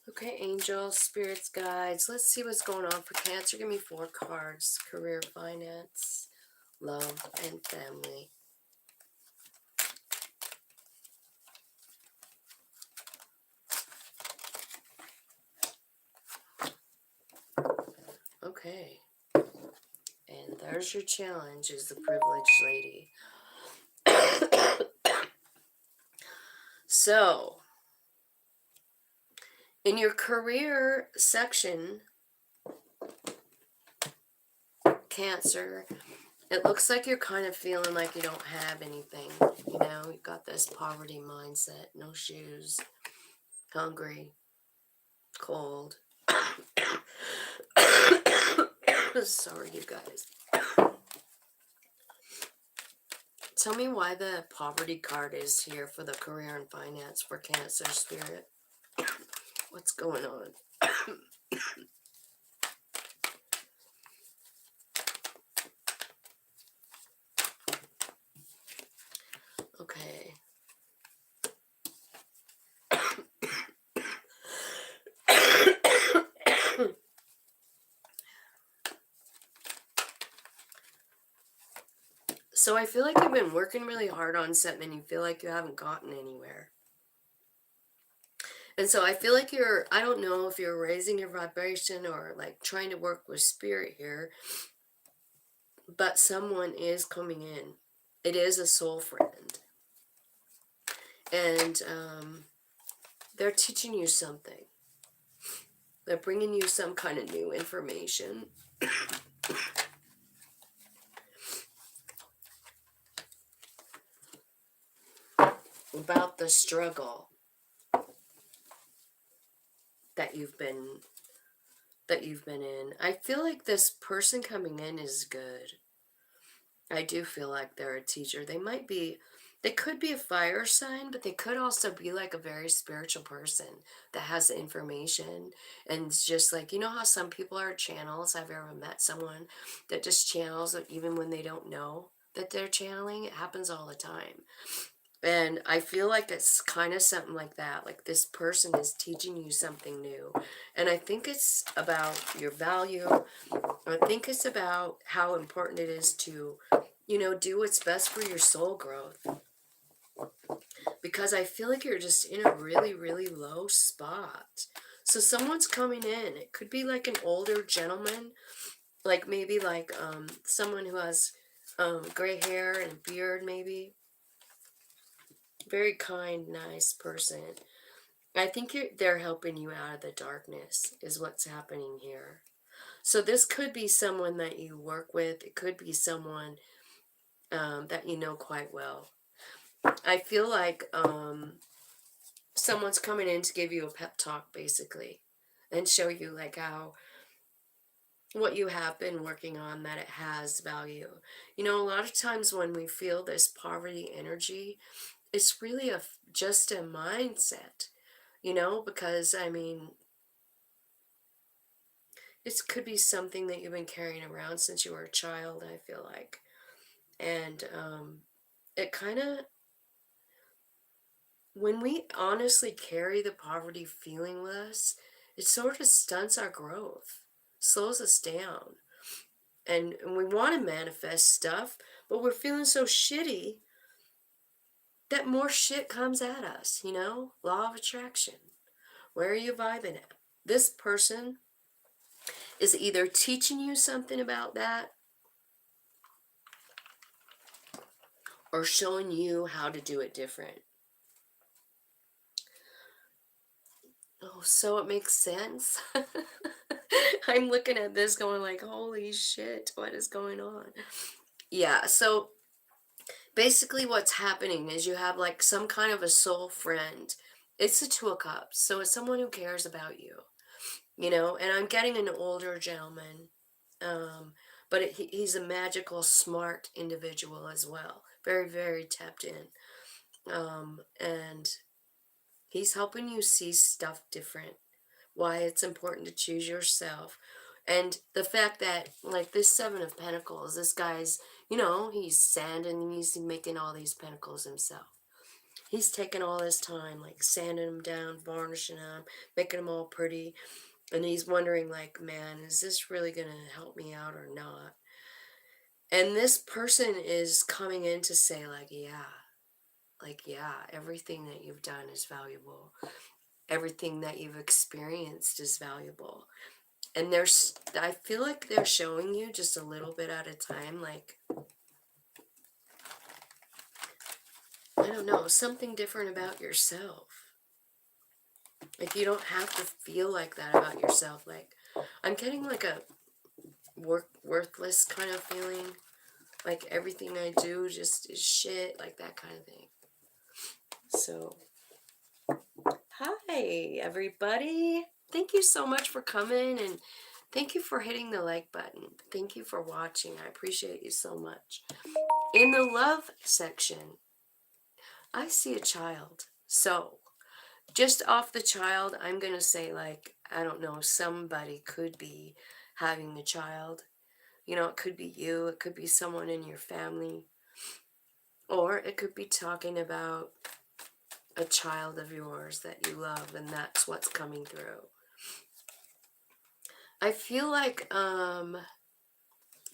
Okay, angels, spirits, guides. Let's see what's going on for Cancer. Give me 4 cards. Career, finance, love, and family. Okay. And there's your challenge, is the privileged lady. So, in your career section, Cancer, it looks like you're kind of feeling like you don't have anything. You know, you've got this poverty mindset. No shoes. Hungry. Cold. Sorry, you guys. Tell me why the poverty card is here for the career and finance for Cancer, spirit. What's going on? Okay. I feel like you've been working really hard on something and you feel like you haven't gotten anywhere. And so I feel like I don't know if you're raising your vibration or like trying to work with spirit here, but someone is coming in. It is a soul friend. And they're teaching you something. They're bringing you some kind of new information. About the struggle that you've been in. I feel like this person coming in is good. I do feel like they're a teacher. They could be a fire sign, but they could also be like a very spiritual person that has information. And it's just like, you know how some people are channels? Have you ever met someone that just channels even when they don't know that they're channeling? It happens all the time. And I feel like it's kind of something like that. Like this person is teaching you something new. And I think it's about your value. I think it's about how important it is to, do what's best for your soul growth. Because I feel like you're just in a really, really low spot. So someone's coming in. It could be like an older gentleman, like maybe like someone who has gray hair and beard maybe. Very kind, nice person. I think they're helping you out of the darkness is what's happening here. So this could be someone that you work with. It could be someone that you know quite well. I feel like someone's coming in to give you a pep talk, basically, and show you like how what you have been working on, that it has value. A lot of times when we feel this poverty energy, it's really just a mindset, because I mean, it could be something that you've been carrying around since you were a child, I feel like. And it kind of, when we honestly carry the poverty feeling with us, it sort of stunts our growth, slows us down. And we want to manifest stuff, but we're feeling so shitty that more shit comes at us, Law of attraction. Where are you vibing at? This person is either teaching you something about that or showing you how to do it different. Oh, so it makes sense. I'm looking at this going like, holy shit, what is going on? Yeah, so basically what's happening is you have like some kind of a soul friend. It's the Two of Cups, so it's someone who cares about you, and I'm getting an older gentleman, but he's a magical, smart individual as well. Very, very tapped in. And he's helping you see stuff different, why it's important to choose yourself. And the fact that, like this Seven of Pentacles, this guy's, he's sanding and he's making all these pentacles himself. He's taking all this time, like sanding them down, varnishing them, making them all pretty. And he's wondering, like, man, is this really going to help me out or not? And this person is coming in to say, yeah, everything that you've done is valuable. Everything that you've experienced is valuable. And I feel like they're showing you just a little bit at a time, like, I don't know, something different about yourself. Like, you don't have to feel like that about yourself. Like, I'm getting like a worthless kind of feeling. Like, everything I do just is shit, like that kind of thing. So, hi, everybody. Thank you so much for coming, and thank you for hitting the like button. Thank you for watching. I appreciate you so much. In the love section, I see a child. So, just off the child, I'm going to say, like, I don't know, somebody could be having a child. It could be you, it could be someone in your family, or it could be talking about a child of yours that you love, and that's what's coming through. I feel like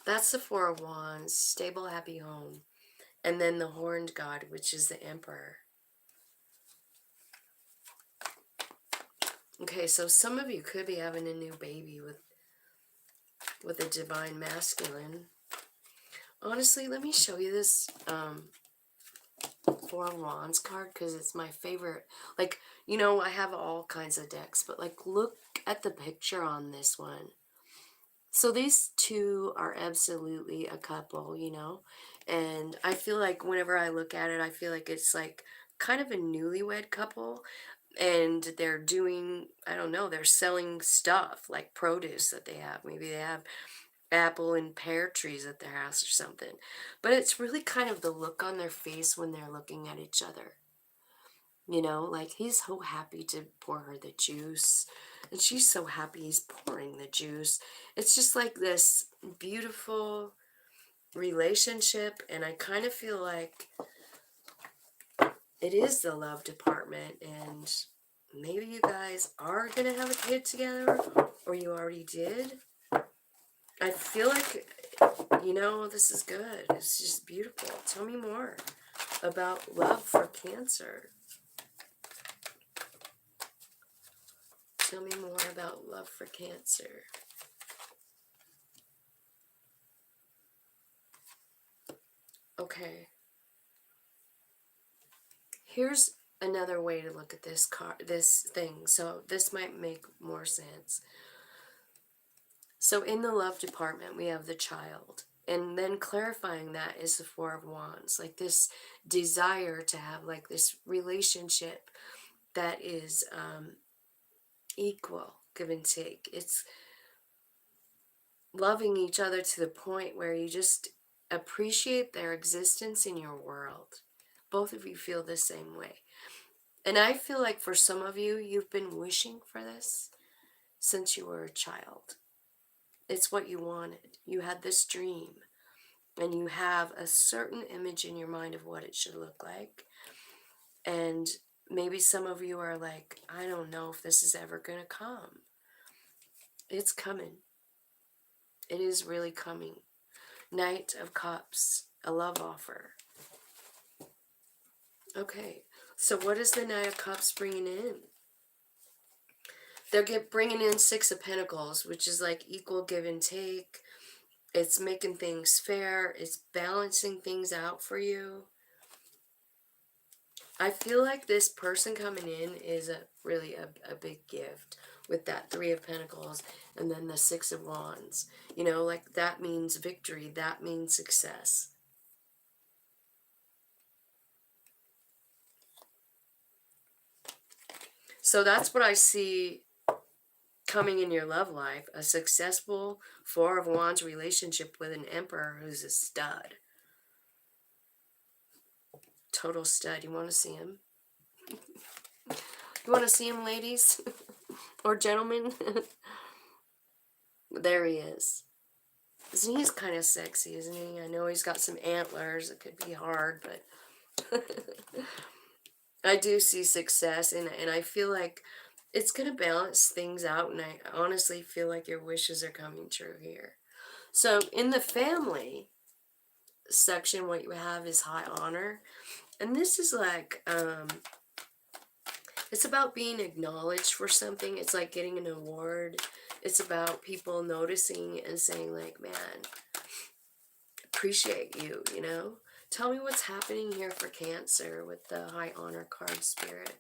that's the Four of Wands, stable, happy home. And then the horned god, which is the emperor. Okay, so some of you could be having a new baby with a divine masculine. Honestly, let me show you this Four of Wands card, because it's my favorite. Like, you know, I have all kinds of decks, but like, look at the picture on this one. So these two are absolutely a couple, you know, and I feel like whenever I look at it, I feel like it's like kind of a newlywed couple, and they're doing, I don't know, they're selling stuff like produce that they have. Maybe they have apple and pear trees at their house or something. But it's really kind of the look on their face when they're looking at each other. You know, like he's so happy to pour her the juice, and she's so happy he's pouring the juice. It's just like this beautiful relationship, and I kind of feel like it is the love department, and maybe you guys are going to have a kid together, or you already did. I feel like, you know, this is good. It's just beautiful. Tell me more about love for Cancer. Tell me more about love for Cancer. Okay. Here's another way to look at this card, this thing. So this might make more sense. So in the love department, we have the child. And then clarifying that is the Four of Wands. Like this desire to have like this relationship that is equal, give and take. It's loving each other to the point where you just appreciate their existence in your world. Both of you feel the same way. And I feel like for some of you, you've been wishing for this since you were a child. It's what you wanted. You had this dream, and you have a certain image in your mind of what it should look like. And maybe some of you are like, I don't know if this is ever going to come. It's coming. It is really coming. Knight of Cups, a love offer. Okay, so what is the Knight of Cups bringing in? They're bringing in Six of Pentacles, which is like equal give and take. It's making things fair. It's balancing things out for you. I feel like this person coming in is really a big gift with that Three of Pentacles and then the Six of Wands. You know, like that means victory. That means success. So that's what I see coming in your love life. A successful Four of Wands relationship with an Emperor who's a stud. Total stud. You want to see him? You want to see him, ladies? Or gentlemen? There he is. Isn't he kind of sexy, isn't he? I know he's got some antlers. It could be hard, but I do see success, and I feel like it's going to balance things out, and I honestly feel like your wishes are coming true here. So in the family section, what you have is high honor, and this is like, it's about being acknowledged for something. It's like getting an award. It's about people noticing and saying like, man, appreciate you, you know? Tell me what's happening here for Cancer with the high honor card, Spirit.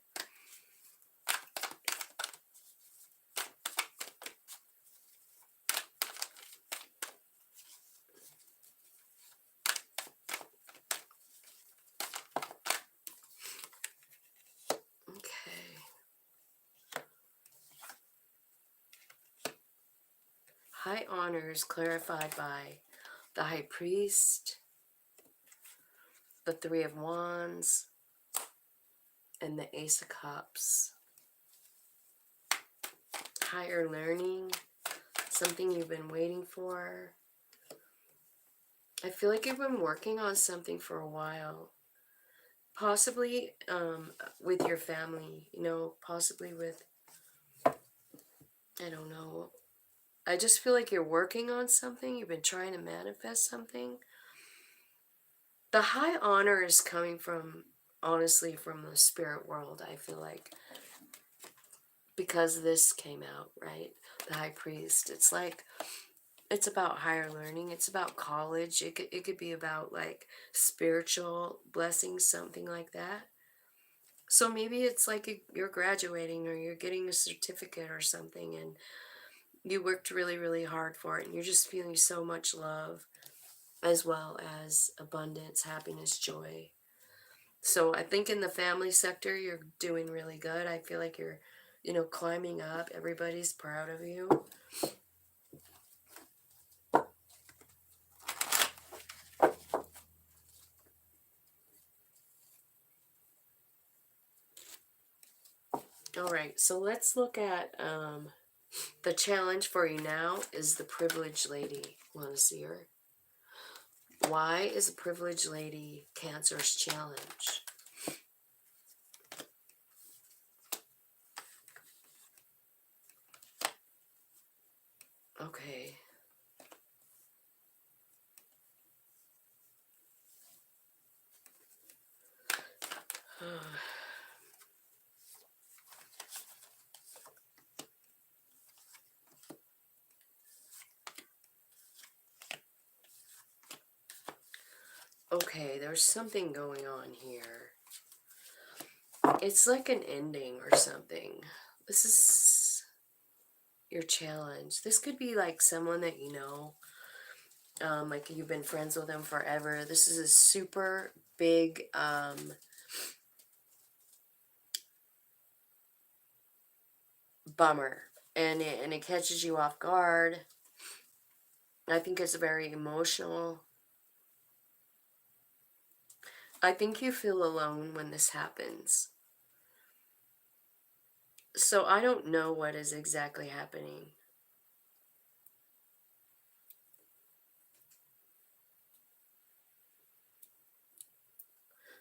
Okay. High honor is clarified by the High Priest, the Three of Wands, and the Ace of Cups. Higher learning, something you've been waiting for. I feel like you've been working on something for a while. Possibly with your family, you know, possibly with, I don't know. I just feel like you're working on something. You've been trying to manifest something. The high honor is coming from, honestly, from the spirit world, I feel like. Because this came out, right? The high priest. It's like, it's about higher learning. It's about college. It could be about like spiritual blessings, something like that. So maybe it's like you're graduating or you're getting a certificate or something, and you worked really, really hard for it, and you're just feeling so much love, as well as abundance, happiness, joy. So I think in the family sector, you're doing really good. I feel like you're, climbing up. Everybody's proud of you. All right, so let's look at the challenge for you now is the privileged lady. Want to see her? Why is a privileged lady Cancer's challenge? Okay. Okay, there's something going on here. It's like an ending or something. This is your challenge. This could be like someone that you know, like you've been friends with them forever. This is a super big bummer, and it catches you off guard. I think it's very emotional. I think you feel alone when this happens. So I don't know what is exactly happening.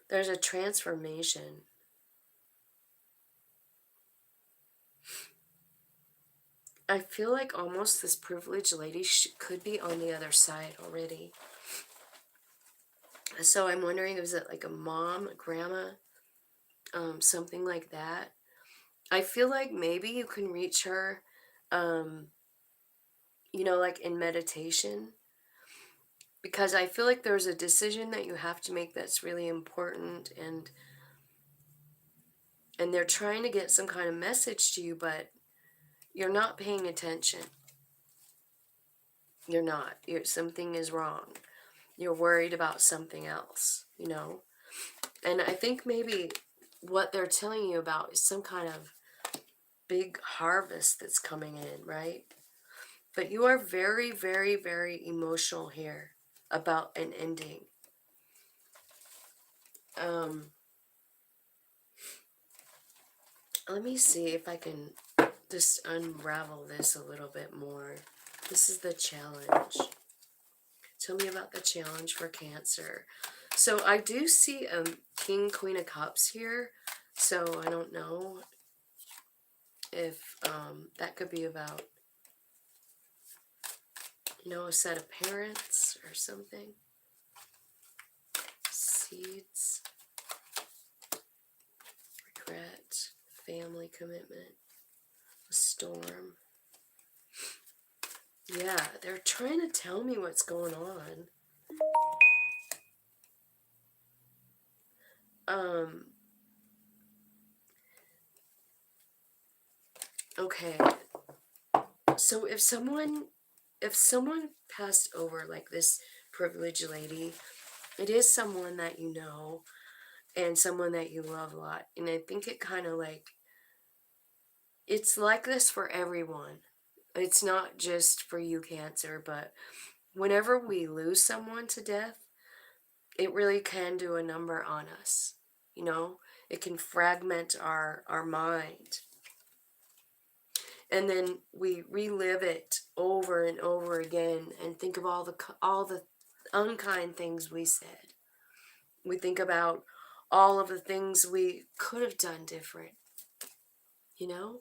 There's a transformation. I feel like almost this privileged lady could be on the other side already. So I'm wondering, is it like a mom, a grandma, something like that? I feel like maybe you can reach her, um, like in meditation, because I feel like there's a decision that you have to make that's really important, and they're trying to get some kind of message to you, but you're not paying attention. You're not. Something is wrong. You're worried about something else. And I think maybe what they're telling you about is some kind of big harvest that's coming in, right? But you are very, very, very emotional here about an ending. Um, Let me see if I can just unravel this a little bit more. This is the challenge. Tell me about the challenge for Cancer. So I do see a King, Queen of Cups here. So I don't know if that could be about, a set of parents or something. Seeds, regret, family commitment, a storm. Yeah, they're trying to tell me what's going on. Um, okay. So if someone passed over, like this privileged lady, it is someone that you know and someone that you love a lot. And I think it kind of like, it's like this for everyone. It's not just for you, Cancer, but whenever we lose someone to death, it really can do a number on us. It can fragment our mind. And then we relive it over and over again and think of all the unkind things we said. We think about all of the things we could have done different, you know?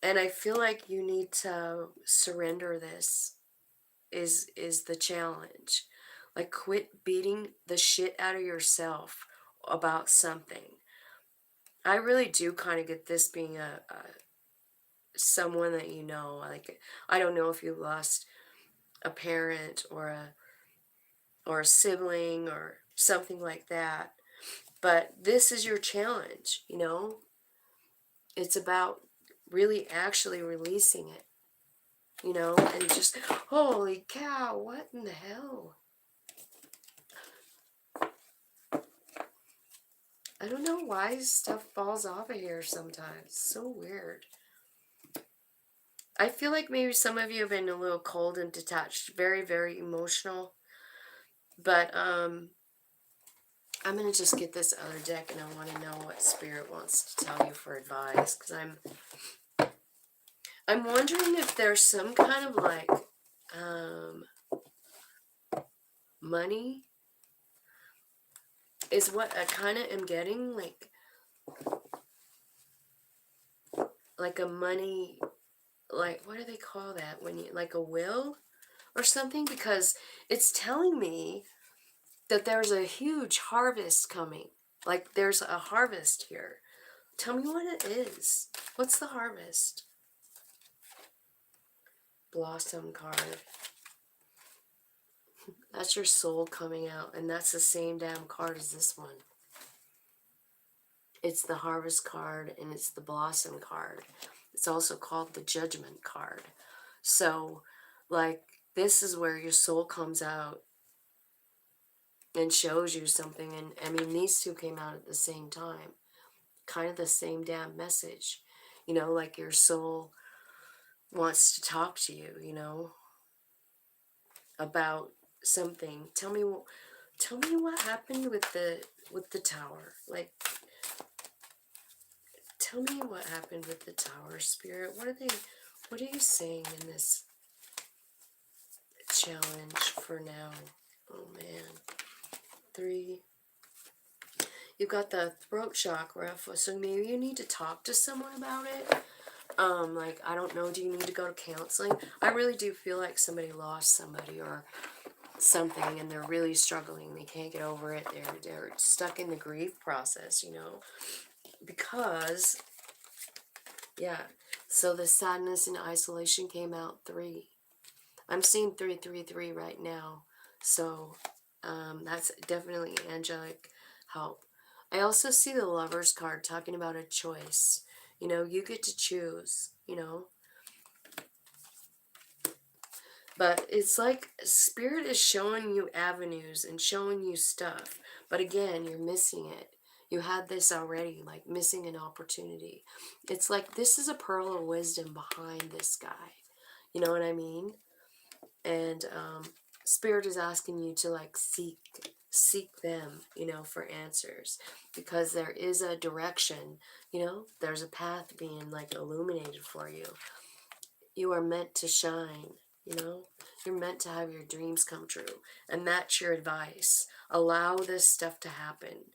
And I feel like you need to surrender this is the challenge. Like, quit beating the shit out of yourself about something. I really do kind of get this being a someone that you know. Like, I don't know if you lost a parent or a sibling or something like that, but this is your challenge, you know? It's about really actually releasing it, you know, and just, holy cow, what in the hell? I don't know why stuff falls off of here sometimes. It's so weird. I feel like maybe some of you have been a little cold and detached, very, very emotional. But I'm going to just get this other deck, and I want to know what Spirit wants to tell you for advice, because I'm wondering if there's some kind of like money is what I kind of am getting, like a money, like, what do they call that when you, like a will or something, because it's telling me that there's a huge harvest coming. Like, there's a harvest here. Tell me what it is. What's the harvest? Blossom card. That's your soul coming out, and that's the same damn card as this one. It's the harvest card, and it's the blossom card. It's also called the judgment card. So, like, this is where your soul comes out and shows you something. And I mean, these two came out at the same time. Kind of the same damn message. You know, like your soul wants to talk to you, you know, about something. Tell me what happened with the tower. Like, tell me what happened with the tower, Spirit. What are you saying in this challenge for now? Oh man. 3. You've got the throat chakra, so maybe you need to talk to someone about it. Like, I don't know, do you need to go to counseling? I really do feel like somebody lost somebody or something, and they're really struggling. They can't get over it. They're stuck in the grief process, you know, because, yeah. So the sadness and isolation came out 3. I'm seeing 333 right now. So that's definitely angelic help. I also see the Lover's card talking about a choice. You know, you get to choose, you know. But it's like Spirit is showing you avenues and showing you stuff. But again, you're missing it. You had this already, like missing an opportunity. It's like this is a pearl of wisdom behind this guy. You know what I mean? And Spirit is asking you to like seek them, you know, for answers, because there is a direction, you know, there's a path being like illuminated for you. You are meant to shine, you know, you're meant to have your dreams come true, and that's your advice. Allow this stuff to happen,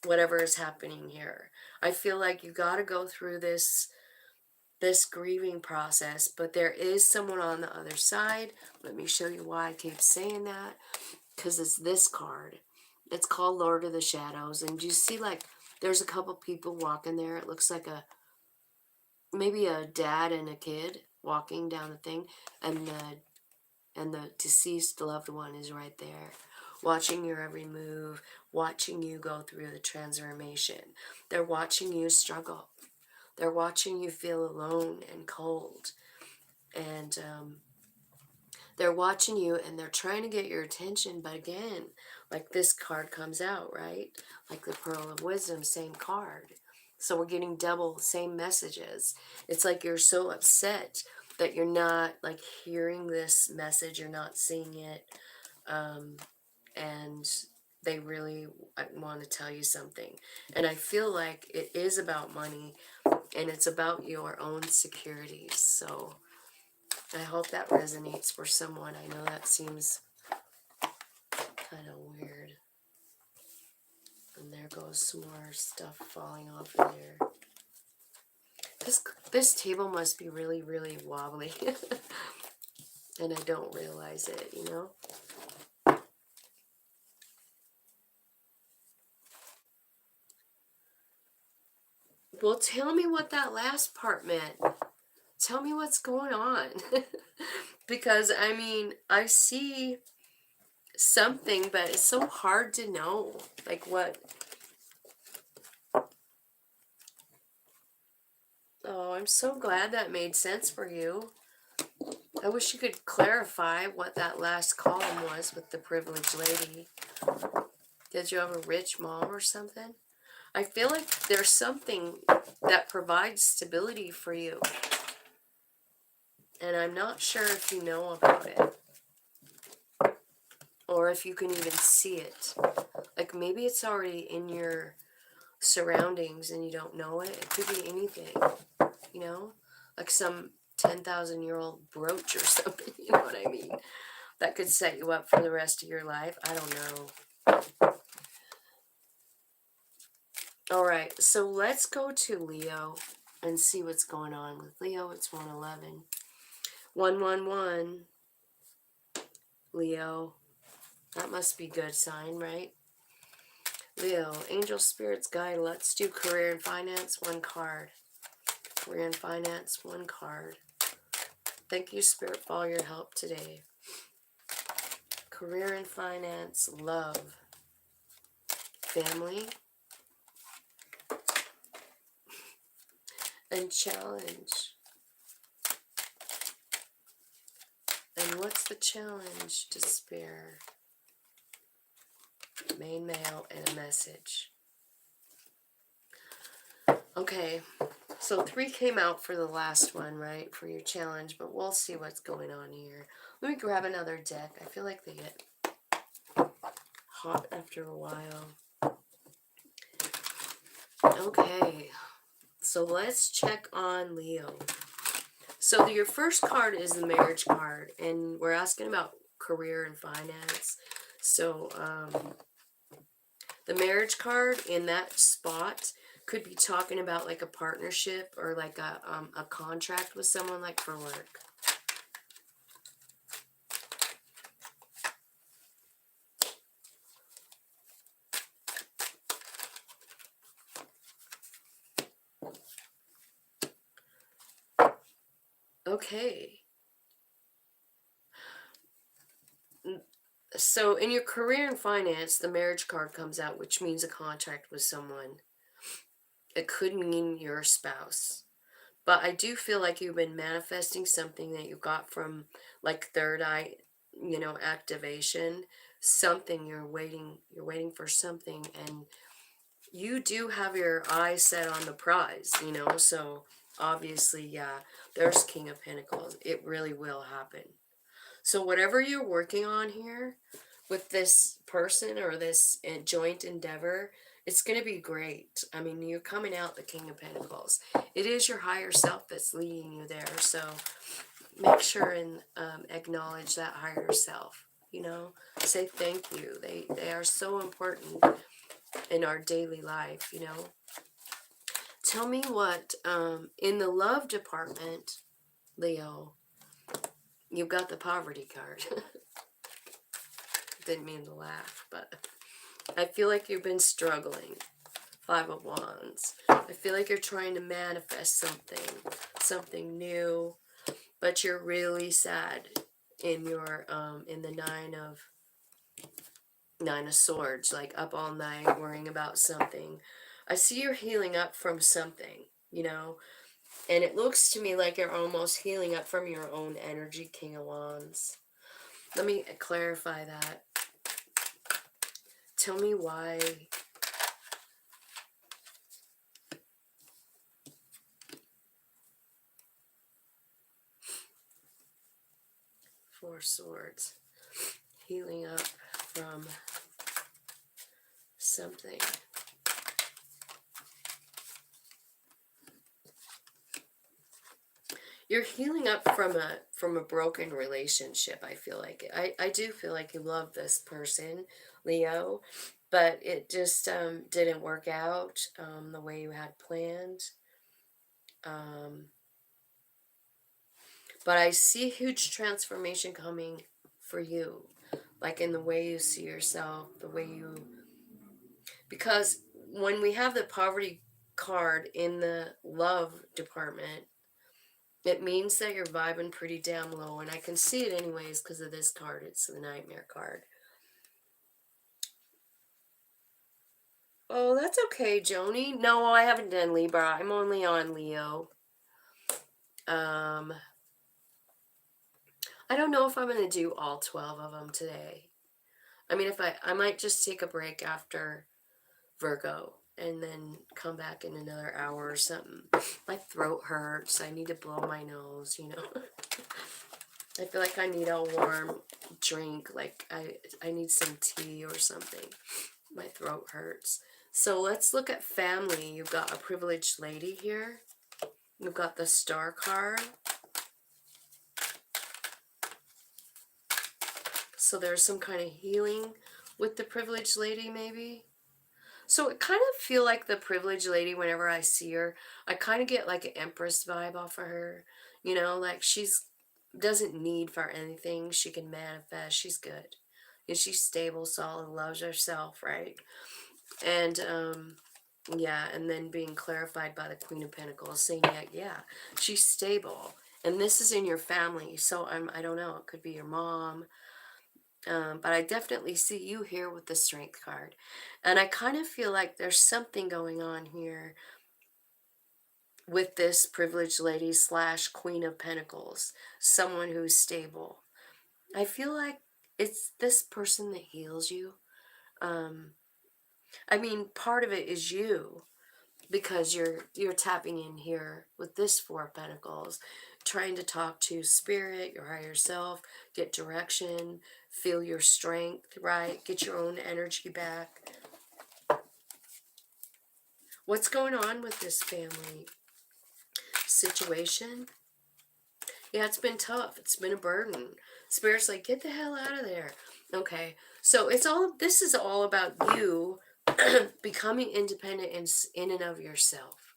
whatever is happening here. I feel like you got to go through this grieving process, but there is someone on the other side. Let me show you why I keep saying that, because it's this card. It's called Lord of the Shadows, and you see, like, there's a couple people walking there. It looks like maybe a dad and a kid walking down the thing, and the deceased loved one is right there, watching your every move, watching you go through the transformation. They're watching you struggle. They're watching you feel alone and cold. And they're watching you, and they're trying to get your attention. But again, like this card comes out, right? Like the Pearl of Wisdom, same card. So we're getting double same messages. It's like you're so upset that you're not like hearing this message. You're not seeing it. And they really want to tell you something. And I feel like it is about money, and it's about your own securities. So I hope that resonates for someone. I know that seems kind of weird. And there goes some more stuff falling off of here. This table must be really, really wobbly. And I don't realize it, you know? Well, tell me what that last part meant. Tell me what's going on. Because, I mean, I see something, but it's so hard to know. Like what? Oh, I'm so glad that made sense for you. I wish you could clarify what that last column was with the privileged lady. Did you have a rich mom or something? I feel like there's something that provides stability for you. And I'm not sure if you know about it. Or if you can even see it. Like maybe it's already in your surroundings and you don't know it. It could be anything, you know? Like some 10,000-year-old brooch or something, you know what I mean? That could set you up for the rest of your life. I don't know. All right, so let's go to Leo and see what's going on with Leo. It's 111. 111. Leo. That must be good sign, right? Leo, angel spirits guide. Let's do career and finance. One card. Career and finance. One card. Thank you, Spirit, for all your help today. Career and finance. Love. Family. And challenge. And what's the challenge? Despair. Main mail and a message. Okay, so 3 came out for the last one, right? For your challenge, but we'll see what's going on here. Let me grab another deck. I feel like they get hot after a while. Okay, so let's check on Leo. So your first card is the marriage card, and we're asking about career and finance. So the marriage card in that spot could be talking about like a partnership or like a contract with someone, like for work. Okay. So in your career and finance, the marriage card comes out, which means a contract with someone. It could mean your spouse. But I do feel like you've been manifesting something that you got from like third eye, you know, activation. Something you're waiting for something, and you do have your eyes set on the prize, you know, so obviously, yeah, there's King of Pentacles. It really will happen. So whatever you're working on here with this person or this joint endeavor, it's going to be great. I mean, you're coming out the King of Pentacles. It is your higher self that's leading you there. So make sure and acknowledge that higher self, you know, say thank you. They are so important in our daily life, you know. Tell me what, in the love department, Leo, you've got the poverty card. Didn't mean to laugh, but I feel like you've been struggling. 5 of Wands. I feel like you're trying to manifest something new, but you're really sad in your, in the Nine of Swords, like up all night worrying about something. I see you're healing up from something, you know, and it looks to me like you're almost healing up from your own energy, King of Wands. Let me clarify that. Tell me why. Four Swords. Healing up from something. You're healing up from a broken relationship, I feel like. I do feel like you love this person, Leo, but it just didn't work out the way you had planned. But I see huge transformation coming for you, like in the way you see yourself, the way you, because when we have the poverty card in the love department, it means that you're vibing pretty damn low. And I can see it anyways because of this card. It's the Nightmare card. Oh, that's okay, Joni. No, I haven't done Libra. I'm only on Leo. I don't know if I'm going to do all 12 of them today. I mean, I might just take a break after Virgo and then come back in another hour or something. My throat hurts. I need to blow my nose, you know. I feel like I need a warm drink. Like I need some tea or something. My throat hurts. So let's look at family. You've got a privileged lady here. You've got the Star card. So there's some kind of healing with the privileged lady, maybe. So it kind of feel like the privileged lady, whenever I see her, I kind of get like an Empress vibe off of her. You know, like she's doesn't need for anything. She can manifest. She's good. And she's stable, solid, loves herself, right? And yeah, and then being clarified by the Queen of Pentacles, saying yeah, she's stable. And this is in your family. So I don't know, it could be your mom. But I definitely see you here with the Strength card. And I kind of feel like there's something going on here with this privileged lady slash Queen of Pentacles. Someone who's stable. I feel like it's this person that heals you. I mean, part of it is you. Because you're tapping in here with this Four of Pentacles, trying to talk to spirit, your higher self, get direction, feel your strength, right? Get your own energy back. What's going on with this family situation? Yeah, it's been tough. It's been a burden. Spirit's like, get the hell out of there. Okay, so this is all about you becoming independent in and of yourself.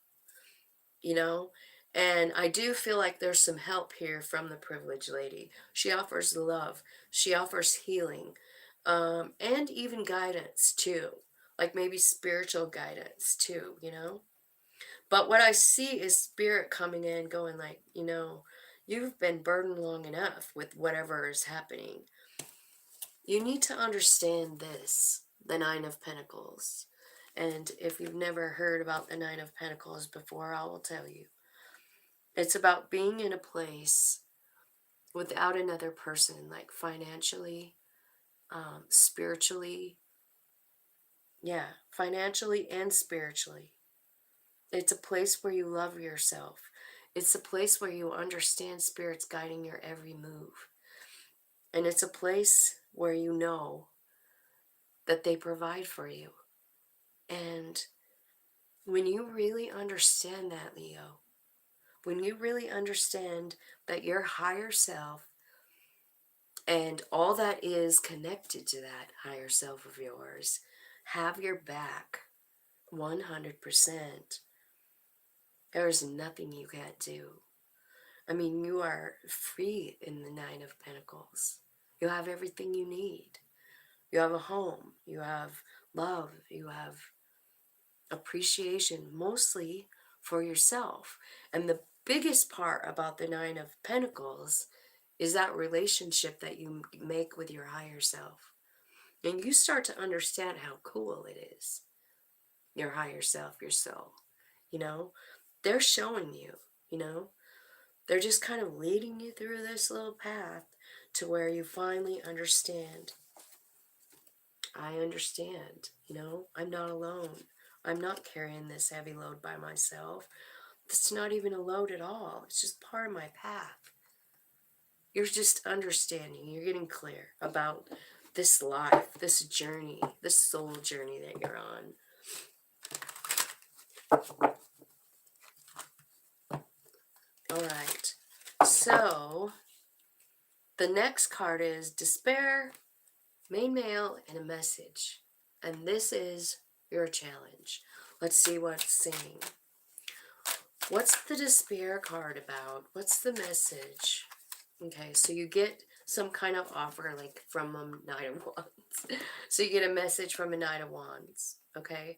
You know, and I do feel like there's some help here from the privileged lady. She offers love, she offers healing, and even guidance too, like maybe spiritual guidance too, you know. But what I see is spirit coming in going like, you know, you've been burdened long enough with whatever is happening. You need to understand this, the Nine of Pentacles. And if you've never heard about the Nine of Pentacles before, I will tell you. It's about being in a place without another person, like financially, spiritually. Yeah, financially and spiritually. It's a place where you love yourself. It's a place where you understand spirits guiding your every move. And it's a place where you know that they provide for you. And when you really understand that, Leo, when you really understand that your higher self and all that is connected to that higher self of yours have your back 100%. There's nothing you can't do. I mean, you are free in the Nine of Pentacles. You have everything you need. You have a home. You have love. You have appreciation, mostly for yourself. And the biggest part about the Nine of Pentacles is that relationship that you make with your higher self. And you start to understand how cool it is. Your higher self, your soul. You know, they're showing you, you know, they're just kind of leading you through this little path to where you finally understand. I understand, you know, I'm not alone. I'm not carrying this heavy load by myself. It's not even a load at all. It's just part of my path. You're just understanding. You're getting clear about this life, this journey, this soul journey that you're on. All right. So the next card is despair, main male, and a message. And this is your challenge. Let's see what it's saying. What's the despair card about? What's the message? Okay, so you get some kind of offer like from a Knight of Wands. So you get a message from a Knight of Wands. Okay,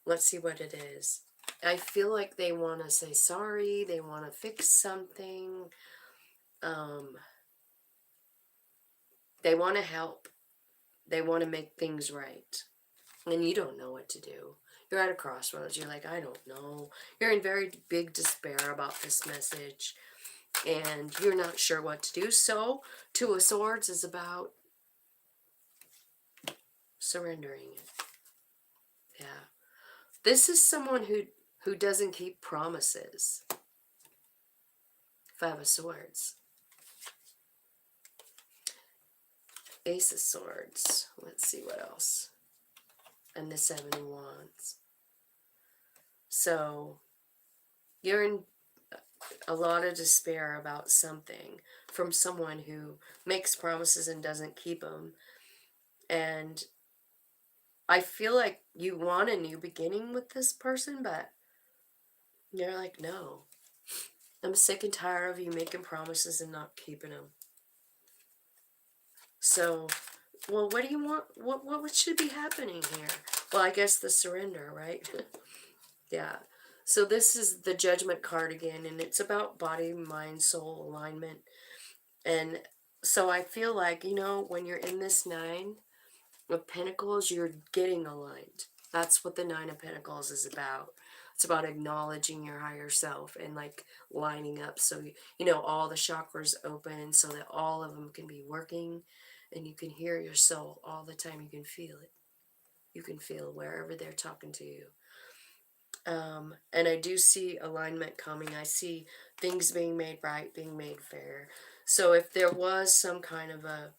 let's see what it is. I feel like they want to say sorry. They want to fix something. They want to help. They want to make things right. And you don't know what to do. You're at a crossroads. You're like, I don't know. You're in very big despair about this message. And you're not sure what to do. So, Two of Swords is about surrendering it. Yeah. This is someone who doesn't keep promises. Five of Swords. Ace of Swords. Let's see what else. And the Seven of Wands. So, you're in a lot of despair about something from someone who makes promises and doesn't keep them. And I feel like you want a new beginning with this person, but you're like, no. I'm sick and tired of you making promises and not keeping them. So, well, what do you want? What should be happening here? Well, I guess the surrender, right? Yeah. So this is the Judgment card again, and it's about body, mind, soul alignment. And so I feel like, when you're in this Nine of Pentacles, you're getting aligned. That's what the Nine of Pentacles is about. It's about acknowledging your higher self and like lining up so all the chakras open so that all of them can be working and you can hear your soul all the time. You can feel it. You can feel wherever they're talking to you. And I do see alignment coming. I see things being made right, being made fair. So if there was some kind of a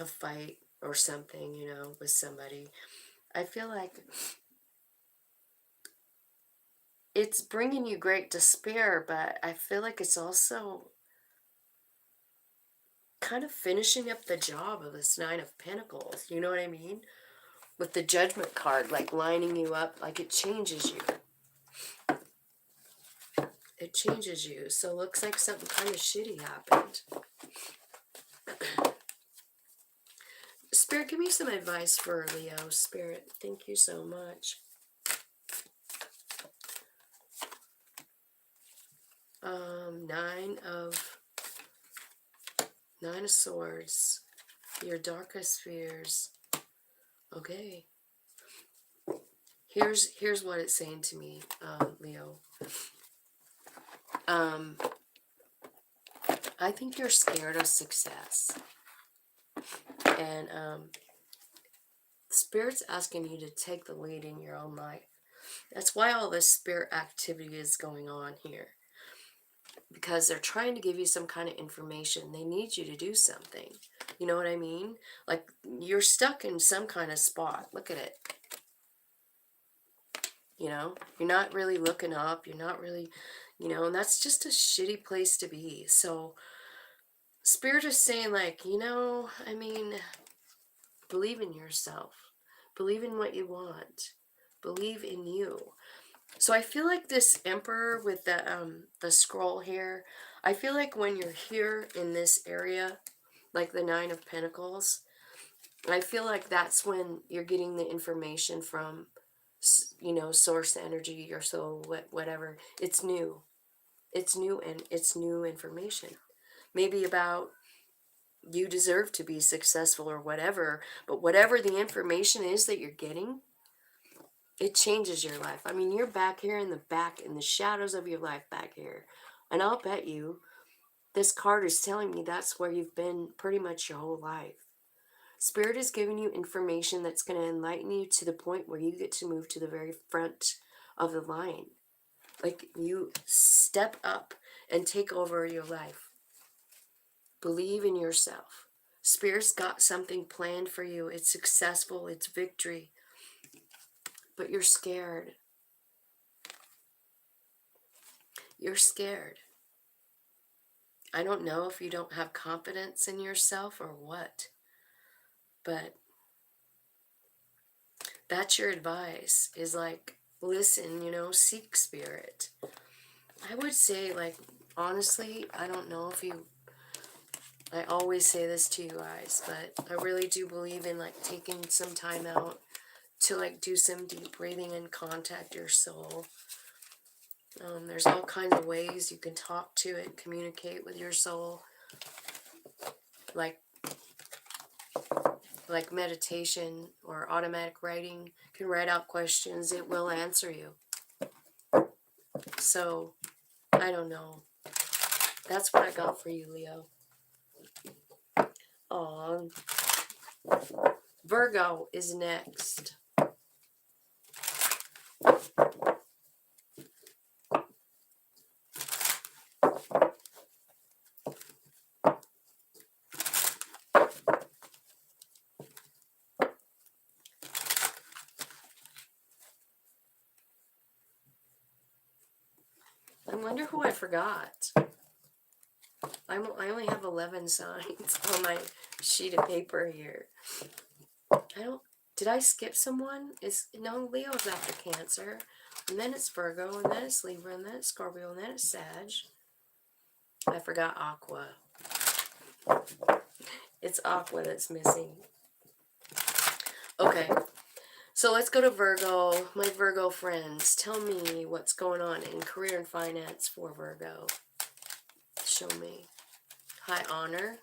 fight or something, with somebody, I feel like it's bringing you great despair, but I feel like it's also kind of finishing up the job of this Nine of Pentacles. You know what I mean? With the Judgment card, like lining you up, like it changes you. It changes you. So it looks like something kind of shitty happened. Spirit, give me some advice for Leo. Spirit, thank you so much. Nine of Swords. Your darkest fears. Okay. Here's what it's saying to me, Leo. I think you're scared of success. And Spirit's asking you to take the lead in your own life. That's why all this spirit activity is going on here. Because they're trying to give you some kind of information. They need you to do something. You know what I mean? Like, you're stuck in some kind of spot. Look at it. You're not really looking up. You're not really, and that's just a shitty place to be. So, Spirit is saying, like, believe in yourself. Believe in what you want. Believe in you. So I feel like this Emperor with the scroll here, I feel like when you're here in this area, like the Nine of Pentacles, I feel like that's when you're getting the information from, source energy, your soul, whatever. It's new. It's new, and it's new information. Maybe about you deserve to be successful or whatever, but whatever the information is that you're getting, it changes your life. I mean, you're back here in the shadows of your life back here. And I'll bet you this card is telling me that's where you've been pretty much your whole life. Spirit is giving you information that's going to enlighten you to the point where you get to move to the very front of the line. Like, you step up and take over your life. Believe in yourself. Spirit's got something planned for you. It's successful. It's victory. But you're scared. You're scared. I don't know if you don't have confidence in yourself or what. But that's your advice, is like, listen, seek Spirit. I would say, like, honestly, I don't know if you, I always say this to you guys, but I really do believe in, like, taking some time out to, like, do some deep breathing and contact your soul. There's all kinds of ways you can talk to it, communicate with your soul, like meditation or automatic writing. You can write out questions, it will answer you. So, I don't know. That's what I got for you, Leo. Aw. Virgo is next. I wonder who I forgot. I only have 11 signs on my sheet of paper here. Did I skip someone? No, Leo's after Cancer, and then it's Virgo, and then it's Libra, and then it's Scorpio, and then it's Sag. I forgot Aqua. It's Aqua that's missing. Okay, so let's go to Virgo. My Virgo friends, tell me what's going on in career and finance for Virgo. Show me. High honor.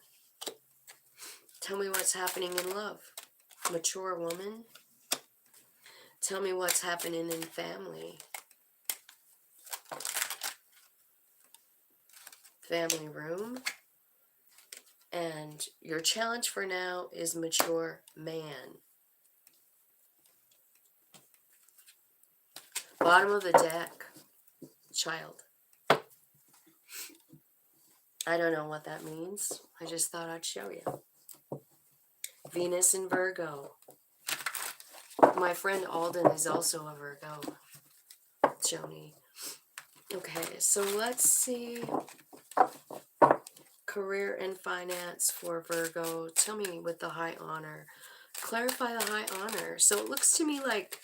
Tell me what's happening in love. Mature woman. Tell me what's happening in family. Family room. And your challenge for now is mature man. Bottom of the deck. Child. I don't know what that means. I just thought I'd show you. Venus in Virgo. My friend Alden is also a Virgo. Joni. Okay, so let's see. Career and finance for Virgo. Tell me with the high honor. Clarify the high honor. So it looks to me like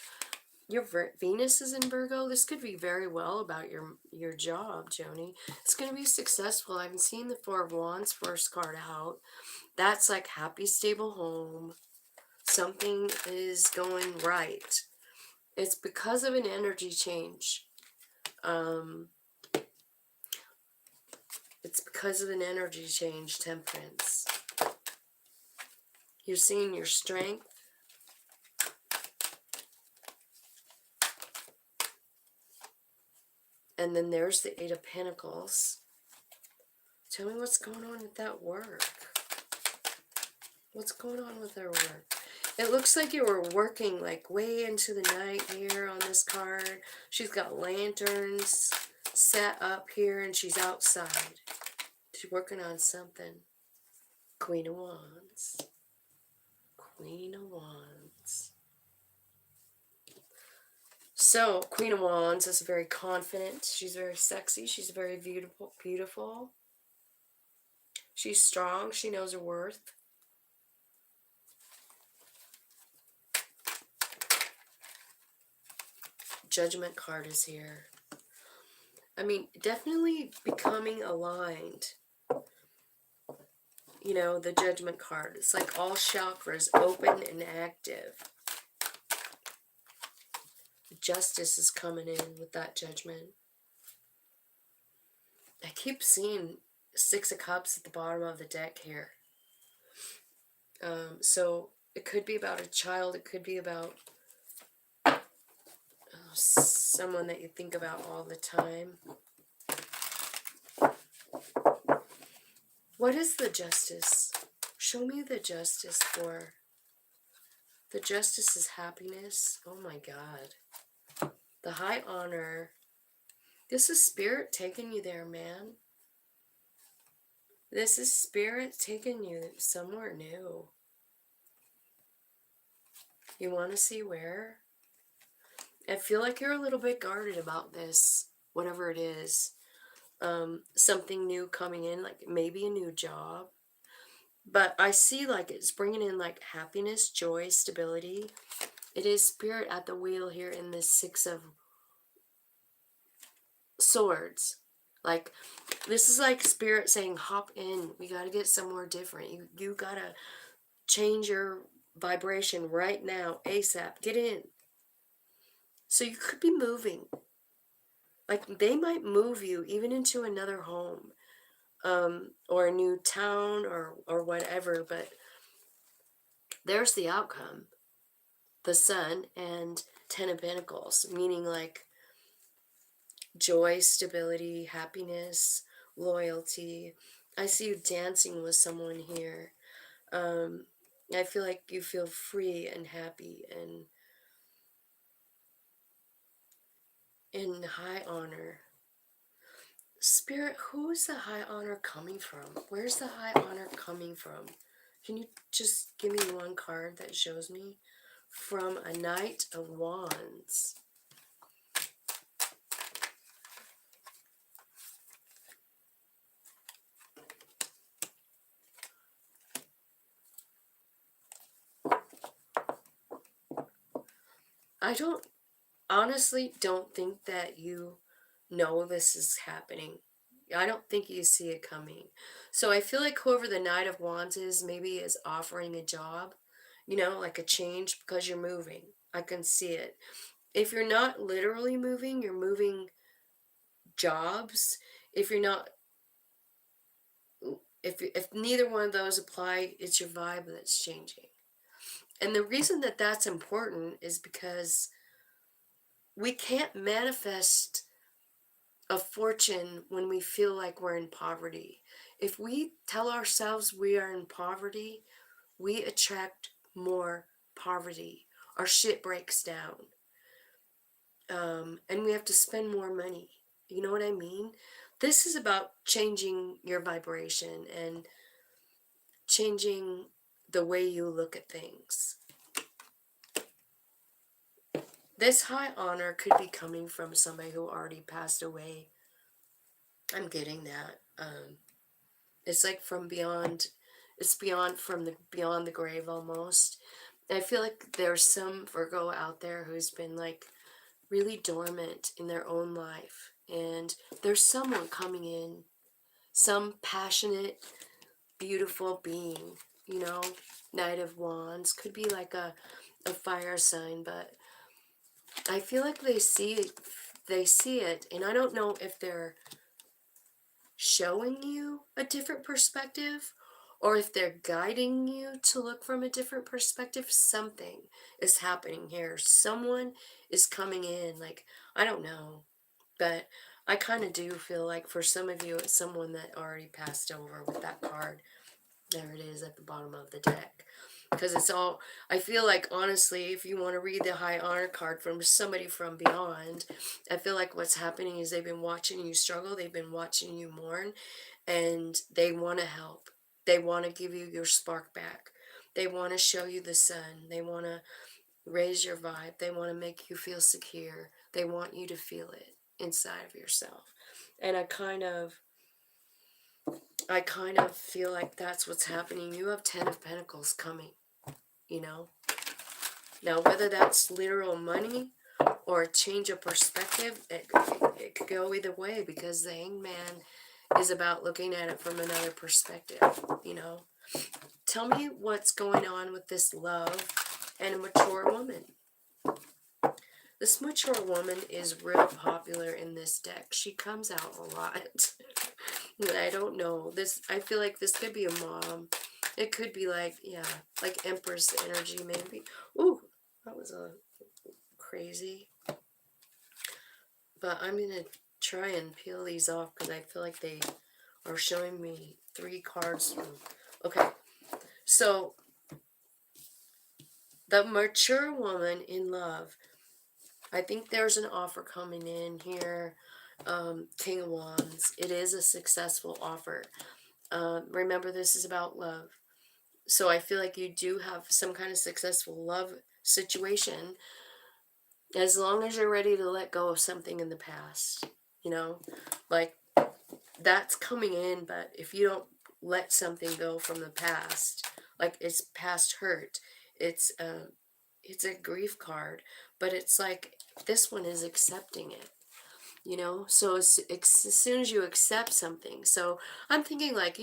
your Venus is in Virgo. This could be very well about your job, Joni. It's going to be successful. I'm seeing the Four of Wands first card out. That's like happy, stable home. Something is going right. It's because of an energy change. It's because of an energy change, Temperance. You're seeing your strength. And then there's the Eight of Pentacles. Tell me what's going on with that work. What's going on with their work? It looks like you were working like way into the night here on this card. She's got lanterns set up here and she's outside. She's working on something. Queen of Wands. Queen of Wands. So, Queen of Wands is very confident. She's very sexy. She's very beautiful. She's strong. She knows her worth. Judgment card is here. I mean, definitely becoming aligned. You know, the Judgment card. It's like all chakras open and active. Justice is coming in with that Judgment. I keep seeing Six of Cups at the bottom of the deck here. So it could be about a child. It could be about someone that you think about all the time. What is the Justice? Show me the Justice for. The Justice is happiness. Oh my God. The High Honor. This is Spirit taking you there, man. This is Spirit taking you somewhere new. You want to see where? I feel like you're a little bit guarded about this, whatever it is. Something new coming in, like maybe a new job. But I see like it's bringing in like happiness, joy, stability. It is Spirit at the wheel here in this Six of Swords. Like, this is like Spirit saying, hop in. We got to get somewhere different. You got to change your vibration right now, ASAP. Get in. So you could be moving. Like they might move you even into another home, or a new town or whatever, but there's the outcome. The Sun and Ten of Pentacles, meaning like joy, stability, happiness, loyalty. I see you dancing with someone here. Um, I feel like you feel free and happy and in high honor. Spirit, who is the high honor coming from? Where's the high honor coming from? Can you just give me one card that shows me? From a Knight of Wands. I honestly don't think that you know this is happening. I don't think you see it coming. So I feel like whoever the Knight of Wands is maybe is offering a job, like a change because you're moving. I can see it. If you're not literally moving, you're moving jobs. If you're not, if neither one of those apply, it's your vibe that's changing. And the reason that that's important is because we can't manifest a fortune when we feel like we're in poverty. If we tell ourselves we are in poverty, we attract more poverty. Our shit breaks down. And we have to spend more money. You know what I mean? This is about changing your vibration and changing the way you look at things. This high honor could be coming from somebody who already passed away. I'm getting that. It's like from beyond, it's beyond the grave almost. I feel like there's some Virgo out there who's been like really dormant in their own life, and there's someone coming in, some passionate, beautiful being, Knight of Wands, could be like a fire sign, but I feel like they see it, and I don't know if they're showing you a different perspective or if they're guiding you to look from a different perspective. Something is happening here. Someone is coming in. Like, I don't know, but I kind of do feel like for some of you, it's someone that already passed over with that card. There it is at the bottom of the deck. Because it's all, I feel like, honestly, if you want to read the high honor card from somebody from beyond, I feel like what's happening is they've been watching you struggle, they've been watching you mourn, and they want to help. They want to give you your spark back. They want to show you the sun. They want to raise your vibe. They want to make you feel secure. They want you to feel it inside of yourself. And I kind of feel like that's what's happening. You have 10 of Pentacles coming, you know? Now, whether that's literal money or a change of perspective, it could go either way, because the Hangman is about looking at it from another perspective. Tell me what's going on with this love and a mature woman. This mature woman is real popular in this deck. She comes out a lot. I don't know. I feel like this could be a mom. It could be like, yeah, like Empress energy maybe. Ooh, that was a crazy. But I'm going to try and peel these off because I feel like they are showing me 3 cards. Okay, so the mature woman in love. I think there's an offer coming in here. King of Wands. It is a successful offer. Remember, this is about love. So I feel like you do have some kind of successful love situation, as long as you're ready to let go of something in the past. Like, that's coming in, but if you don't let something go from the past, like it's past hurt, it's a grief card, but it's like this one is accepting it. So as soon as you accept something, so I'm thinking like,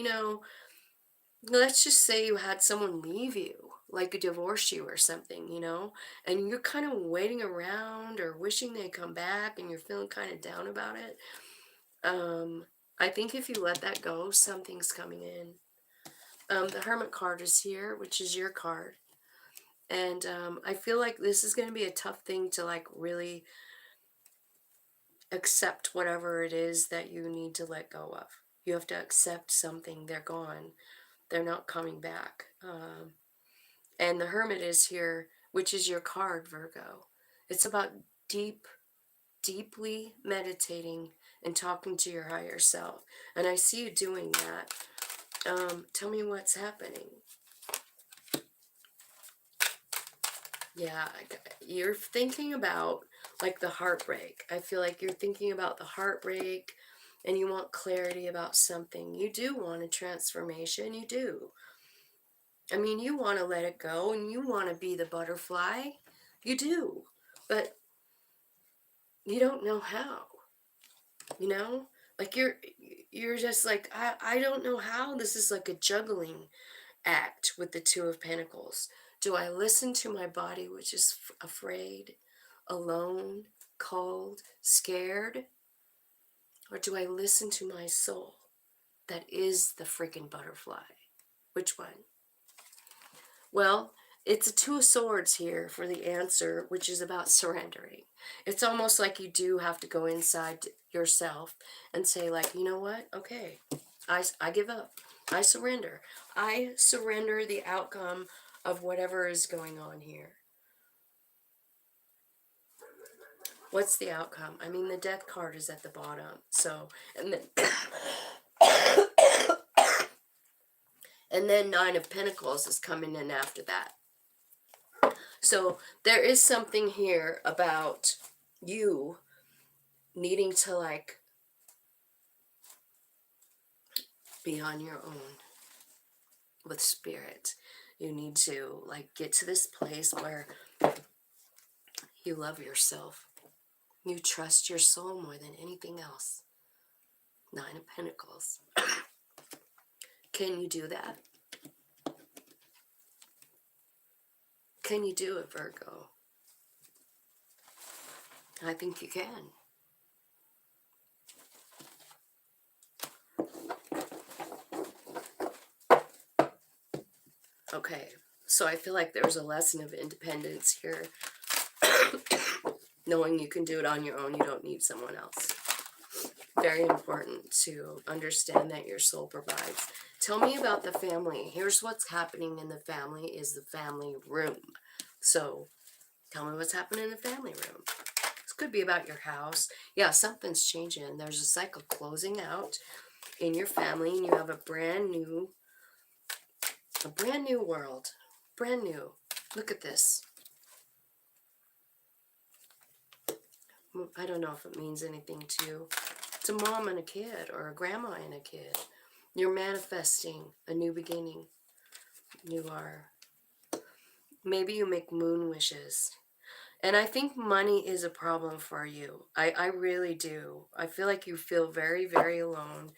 let's just say you had someone leave you, like divorce you or something, you know, and you're kind of waiting around or wishing they come back and you're feeling kind of down about it. Um, I think if you let that go, something's coming in. The Hermit card is here, which is your card. And I feel like this is going to be a tough thing to like really accept whatever it is that you need to let go of. You have to accept something. They're gone. They're not coming back. And the Hermit is here, which is your card, Virgo. It's about deeply meditating and talking to your higher self. And I see you doing that. Tell me what's happening. Yeah, you're thinking about like the heartbreak. I feel like you're thinking about the heartbreak and you want clarity about something. You do want a transformation. You do. I mean, you want to let it go and you want to be the butterfly. You do. But you don't know how. You know? Like you're just like I don't know how. This is like a juggling act with the Two of Pentacles. Do I listen to my body, which is afraid, alone, cold, scared? Or do I listen to my soul that is the freaking butterfly? Which one? Well, it's a Two of Swords here for the answer, which is about surrendering. It's almost like you do have to go inside yourself and say, like, you know what? Okay, I give up. I surrender. I surrender the outcome of whatever is going on here. What's the outcome? I mean, the Death card is at the bottom. So, and then, and then Nine of Pentacles is coming in after that. So there is something here about you needing to like be on your own with spirit. You need to like get to this place where you love yourself. You trust your soul more than anything else. Nine of Pentacles. Can you do that? Can you do it, Virgo? I think you can. Okay, so I feel like there's a lesson of independence here. Knowing you can do it on your own, you don't need someone else. Very important to understand that your soul provides. Tell me about the family. Here's what's happening in the family is the family room. So tell me what's happening in the family room. This could be about your house. Yeah, something's changing. There's a cycle closing out in your family and you have a brand new world. Brand new. Look at this. I don't know if it means anything to you. It's a mom and a kid or a grandma and a kid. You're manifesting a new beginning. You are. Maybe you make moon wishes. And I think money is a problem for you. I really do. I feel like you feel very, very alone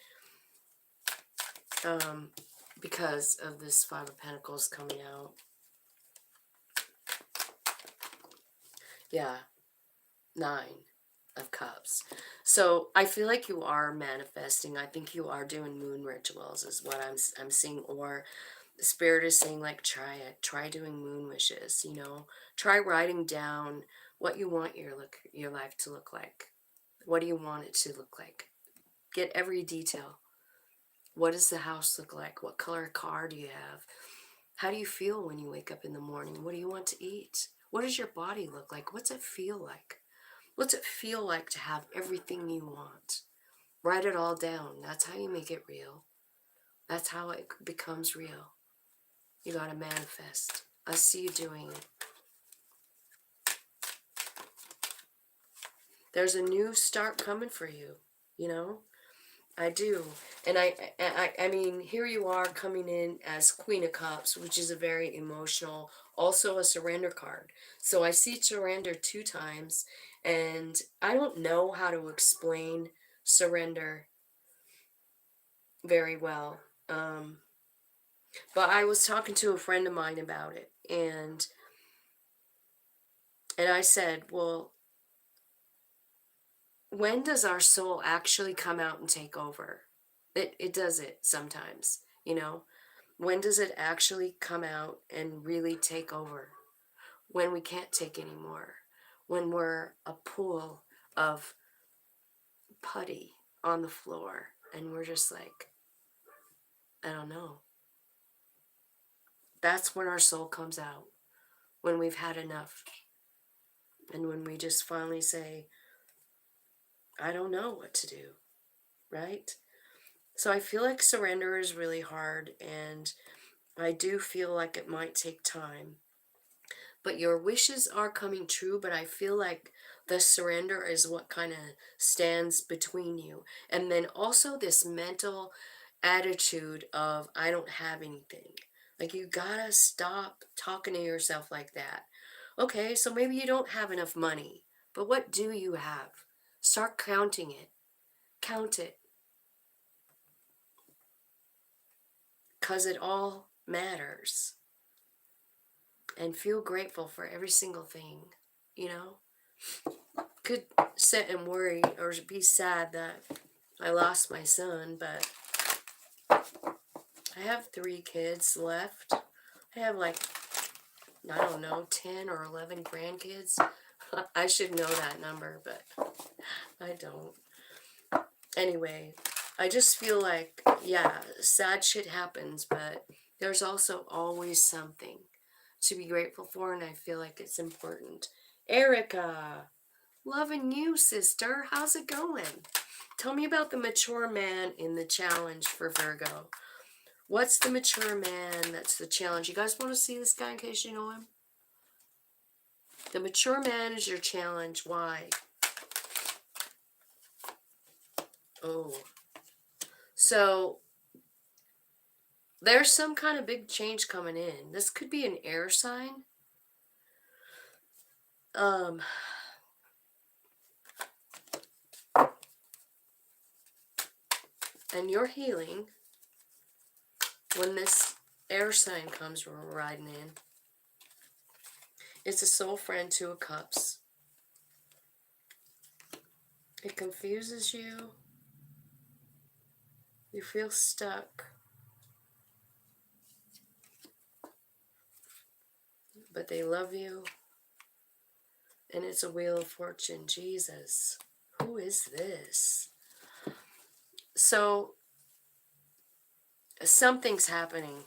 because of this Five of Pentacles coming out. Yeah. Nine of Cups. So I feel like you are manifesting. I think you are doing moon rituals is what I'm seeing. Or the spirit is saying, like, try it. Try doing moon wishes, you know. Try writing down what you want your life to look like. What do you want it to look like? Get every detail. What does the house look like? What color car do you have? How do you feel when you wake up in the morning? What do you want to eat? What does your body look like? What's it feel like? What's it feel like to have everything you want? Write it all down. That's how you make it real. That's how it becomes real. You gotta manifest. I see you doing it. There's a new start coming for you, you know? I do. And I mean, here you are coming in as Queen of Cups, which is a very emotional, also a surrender card. So I see surrender 2 times, and I don't know how to explain surrender very well. But I was talking to a friend of mine about it, And I said, well, when does our soul actually come out and take over? It does it sometimes, you know. When does it actually come out and really take over? When we can't take anymore. When we're a pool of putty on the floor and we're just like, I don't know. That's when our soul comes out. When we've had enough. And when we just finally say, I don't know what to do. Right? So I feel like surrender is really hard, and I do feel like it might take time. But your wishes are coming true, but I feel like the surrender is what kind of stands between you. And then also this mental attitude of, I don't have anything. Like, you gotta stop talking to yourself like that. Okay, so maybe you don't have enough money, but what do you have? Start counting it. Count it. Because it all matters. And feel grateful for every single thing, you know? Could sit and worry or be sad that I lost my son, but I have 3 kids left. I have like, I don't know, 10 or 11 grandkids. I should know that number, but I don't. Anyway, I just feel like, yeah, sad shit happens, but there's also always something to be grateful for, and I feel like it's important. Erica, loving you, sister. How's it going? Tell me about the mature man in the challenge for Virgo. What's the mature man that's the challenge? You guys want to see this guy in case you know him? The mature man is your challenge. Why? Oh. So, there's some kind of big change coming in. This could be an air sign. Um, and you're healing when this air sign comes riding in. It's a soul friend, 2 of Cups. It confuses you. You feel stuck. But they love you. And it's a Wheel of Fortune. Jesus. Who is this? So, something's happening.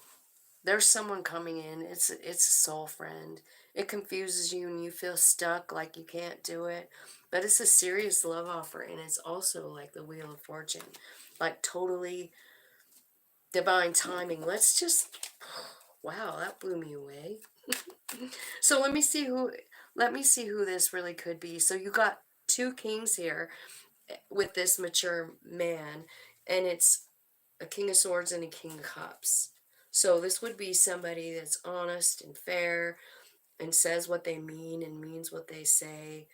There's someone coming in. It's a soul friend. It confuses you and you feel stuck, like you can't do it. But it's a serious love offer, and it's also like the Wheel of Fortune. Like totally divine timing. Let's just, wow, that blew me away. So let me see who this really could be. So you got 2 kings here with this mature man, and it's a King of Swords and a King of Cups. So this would be somebody that's honest and fair and says what they mean and means what they say,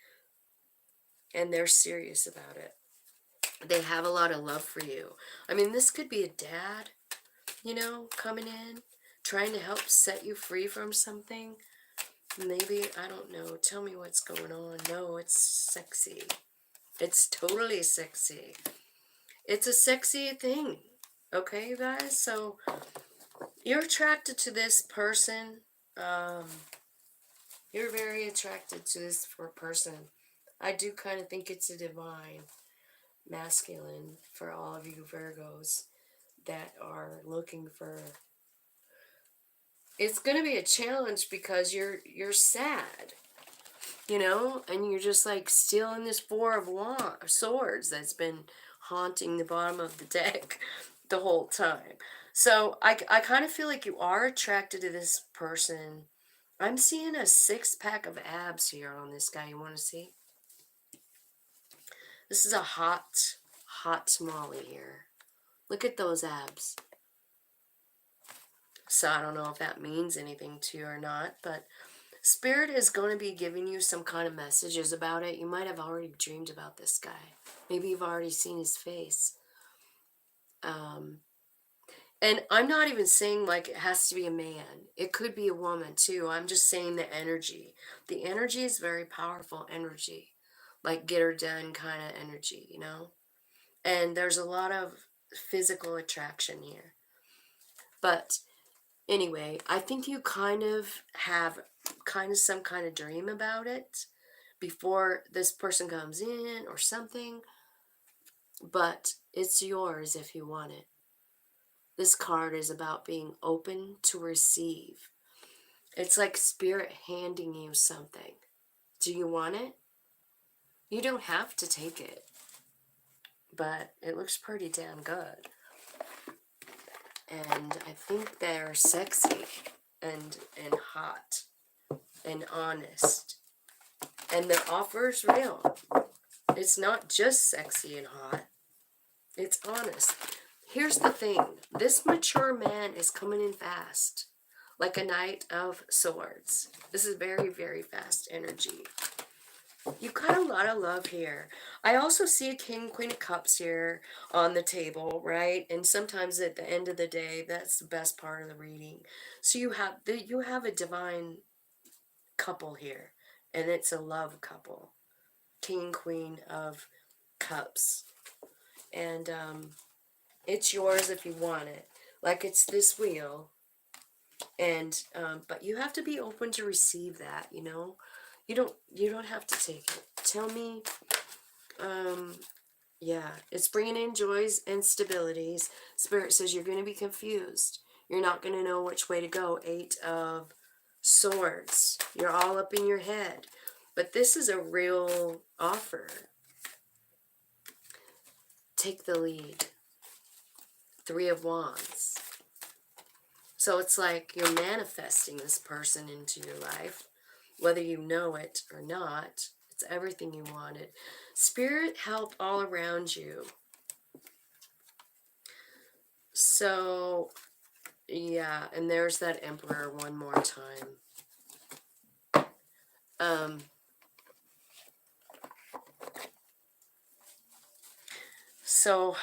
and they're serious about it. They have a lot of love for you. I mean, this could be a dad, you know, coming in, trying to help set you free from something. Maybe, I don't know, tell me what's going on. No, it's sexy. It's totally sexy. It's a sexy thing. Okay, you guys? So, you're attracted to this person. You're very attracted to this person. I do kind of think it's a divine masculine for all of you Virgos that are looking for. It's going to be a challenge because you're sad, you know, and you're just like still in this 4 of Swords that's been haunting the bottom of the deck the whole time. So I kind of feel like you are attracted to this person. I'm seeing a 6-pack of abs here on this guy. You want to see? This is a hot tamale here. Look at those abs. So I don't know if that means anything to you or not, but Spirit is going to be giving you some kind of messages about it. You might have already dreamed about this guy. Maybe you've already seen his face. And I'm not even saying like it has to be a man. It could be a woman too. I'm just saying the energy. The energy is very powerful energy. Like get her done kind of energy, you know? And there's a lot of physical attraction here. But anyway, I think you kind of have kind of some kind of dream about it before this person comes in or something. But it's yours if you want it. This card is about being open to receive. It's like spirit handing you something. Do you want it? You don't have to take it, but it looks pretty damn good. And I think they're sexy and hot and honest. And the offer's real. It's not just sexy and hot. It's honest. Here's the thing. This mature man is coming in fast. Like a Knight of Swords. This is very, very fast energy. You've got a lot of love here. I also see a King, Queen of Cups here on the table, right? And sometimes at the end of the day, that's the best part of the reading. So you have a divine couple here, and it's a love couple. King, Queen of Cups. And it's yours if you want it. Like it's this wheel. And but you have to be open to receive that, you know. You don't have to take it. Tell me, yeah, it's bringing in joys and stabilities. Spirit says you're going to be confused. You're not going to know which way to go. 8 of Swords. You're all up in your head. But this is a real offer. Take the lead. 3 of Wands. So it's like you're manifesting this person into your life, whether you know it or not. It's everything you wanted. Spirit help all around you. So, yeah, and there's that Emperor one more time. So,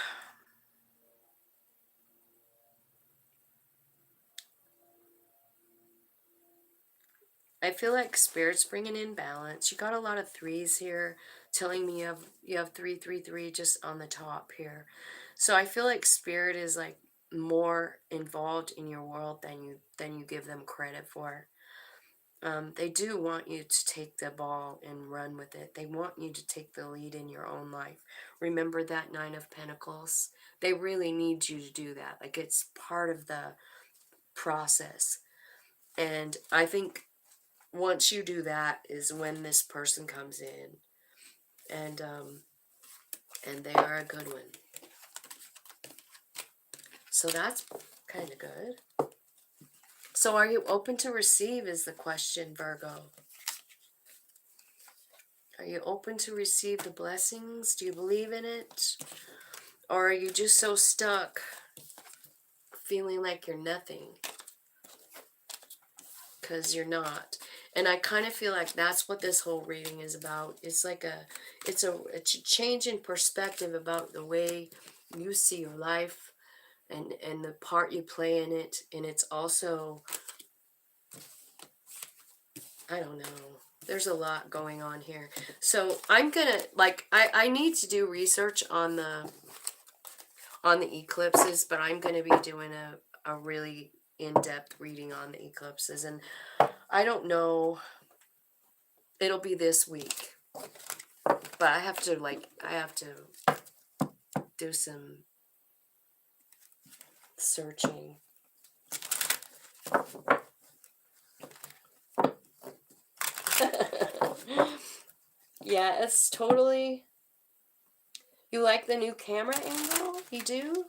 I feel like Spirit's bringing in balance. You got a lot of 3s here, telling me you have 333 just on the top here. So I feel like Spirit is like more involved in your world than you give them credit for. They do want you to take the ball and run with it. They want you to take the lead in your own life. Remember that 9 of Pentacles? They really need you to do that. Like it's part of the process. And I think once you do that is when this person comes in. And they are a good one. So that's kind of good. So are you open to receive is the question, Virgo. Are you open to receive the blessings? Do you believe in it? Or are you just so stuck feeling like you're nothing? Because you're not. And I kind of feel like that's what this whole reading is about. It's like it's a change in perspective about the way you see your life and the part you play in it. And it's also, I don't know. There's a lot going on here. So I'm gonna, like, I need to do research on the eclipses, but I'm gonna be doing a really in-depth reading on the eclipses, and I don't know, it'll be this week, but I have to do some searching. Yeah, it's totally, you like the new camera angle? You do?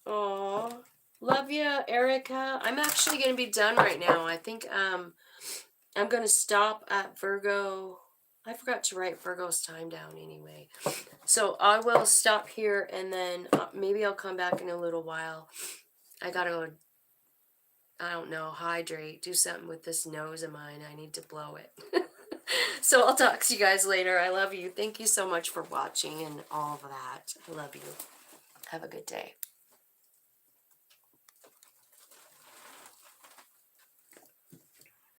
Aw, love you, Erica. I'm actually going to be done right now. I think I'm going to stop at Virgo. I forgot to write Virgo's time down anyway. So I will stop here and then maybe I'll come back in a little while. I got to go, I don't know, hydrate, do something with this nose of mine. I need to blow it. So I'll talk to you guys later. I love you. Thank you so much for watching and all of that. I love you. Have a good day.